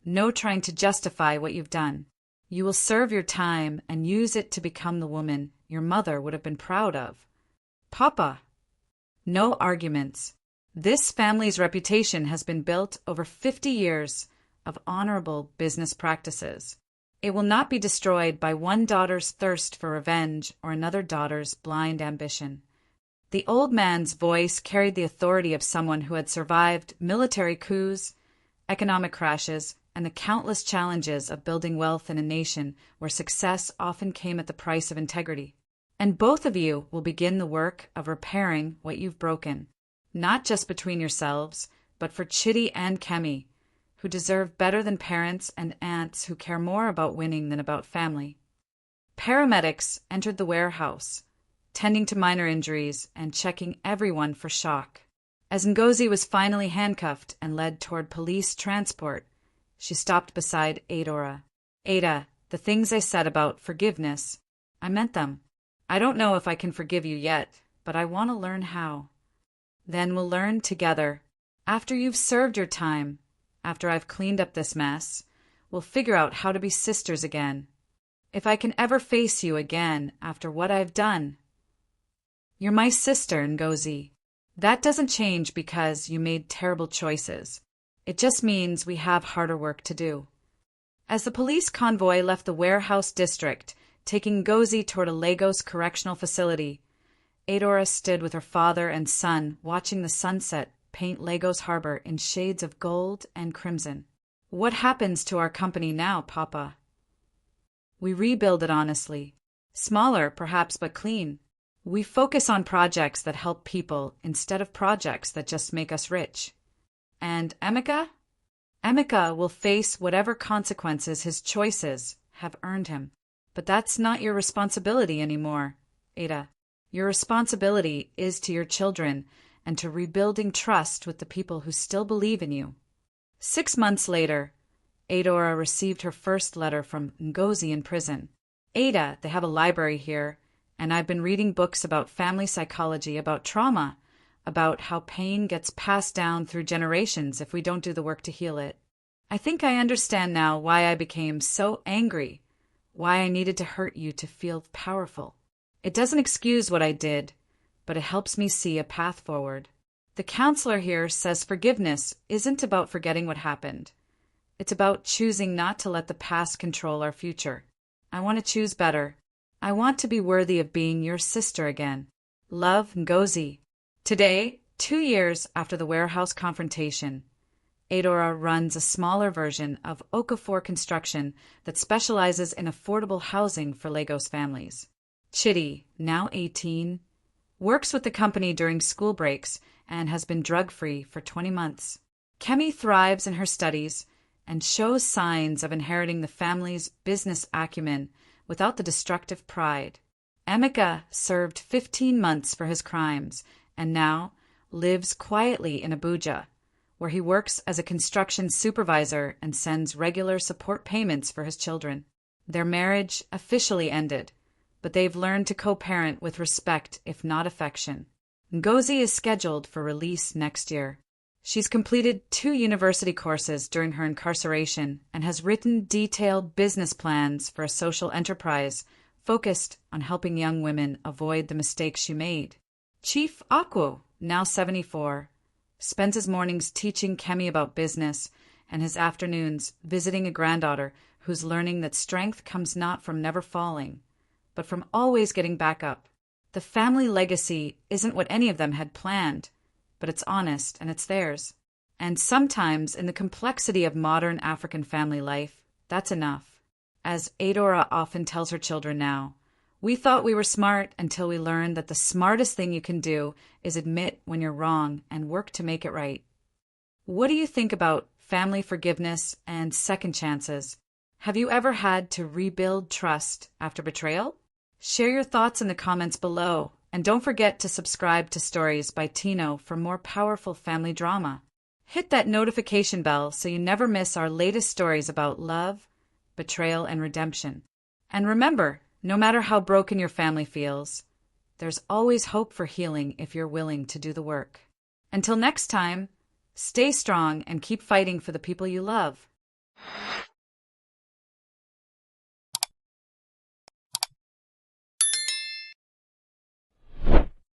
no trying to justify what you've done. You will serve your time and use it to become the woman your mother would have been proud of." "Papa." "No arguments. This family's reputation has been built over 50 years of honorable business practices. It will not be destroyed by one daughter's thirst for revenge or another daughter's blind ambition." The old man's voice carried the authority of someone who had survived military coups, economic crashes, and the countless challenges of building wealth in a nation where success often came at the price of integrity. "And both of you will begin the work of repairing what you've broken, not just between yourselves, but for Chidi and Kemi, who deserve better than parents and aunts who care more about winning than about family." Paramedics entered the warehouse, tending to minor injuries and checking everyone for shock. As Ngozi was finally handcuffed and led toward police transport, she stopped beside Adaora. "Ada, the things I said about forgiveness, I meant them. I don't know if I can forgive you yet, but I want to learn how. Then we'll learn together. After you've served your time, after I've cleaned up this mess, we'll figure out how to be sisters again. If I can ever face you again after what I've done." "You're my sister, Ngozi. That doesn't change because you made terrible choices. It just means we have harder work to do." As the police convoy left the warehouse district, taking Ngozi toward a Lagos correctional facility, Adaora stood with her father and son watching the sunset paint Lagos harbor in shades of gold and crimson. "What happens to our company now, Papa?" "We rebuild it honestly. Smaller, perhaps, but clean. We focus on projects that help people instead of projects that just make us rich." "And Emeka?" "Emeka will face whatever consequences his choices have earned him. But that's not your responsibility anymore, Ada. Your responsibility is to your children and to rebuilding trust with the people who still believe in you. 6 months later, Adaora received her first letter from Ngozi in prison. Ada, they have a library here, and I've been reading books about family psychology, about trauma, about how pain gets passed down through generations if we don't do the work to heal it. I think I understand now why I became so angry, why I needed to hurt you to feel powerful. It doesn't excuse what I did, but it helps me see a path forward. The counselor here says forgiveness isn't about forgetting what happened. It's about choosing not to let the past control our future. I want to choose better. I want to be worthy of being your sister again. Love, Ngozi. Today, 2 years after the warehouse confrontation, Adaora runs a smaller version of Okafor Construction that specializes in affordable housing for Lagos families. Chidi, now 18, works with the company during school breaks and has been drug-free for 20 months. Kemi thrives in her studies and shows signs of inheriting the family's business acumen without the destructive pride. Emeka served 15 months for his crimes and now lives quietly in Abuja, where he works as a construction supervisor and sends regular support payments for his children. Their marriage officially ended, but they've learned to co-parent with respect, if not affection. Ngozi is scheduled for release next year. She's completed 2 university courses during her incarceration and has written detailed business plans for a social enterprise focused on helping young women avoid the mistakes she made. Chief Akwu, now 74, spends his mornings teaching Kemi about business and his afternoons visiting a granddaughter who's learning that strength comes not from never falling, but from always getting back up. The family legacy isn't what any of them had planned, but it's honest and it's theirs. And sometimes, in the complexity of modern African family life, that's enough. As Adaora often tells her children now, we thought we were smart until we learned that the smartest thing you can do is admit when you're wrong and work to make it right. What do you think about family forgiveness and second chances? Have you ever had to rebuild trust after betrayal? Share your thoughts in the comments below, and don't forget to subscribe to Stories by Tino for more powerful family drama. Hit that notification bell so you never miss our latest stories about love, betrayal, and redemption. And remember, no matter how broken your family feels, there's always hope for healing if you're willing to do the work. Until next time, stay strong and keep fighting for the people you love.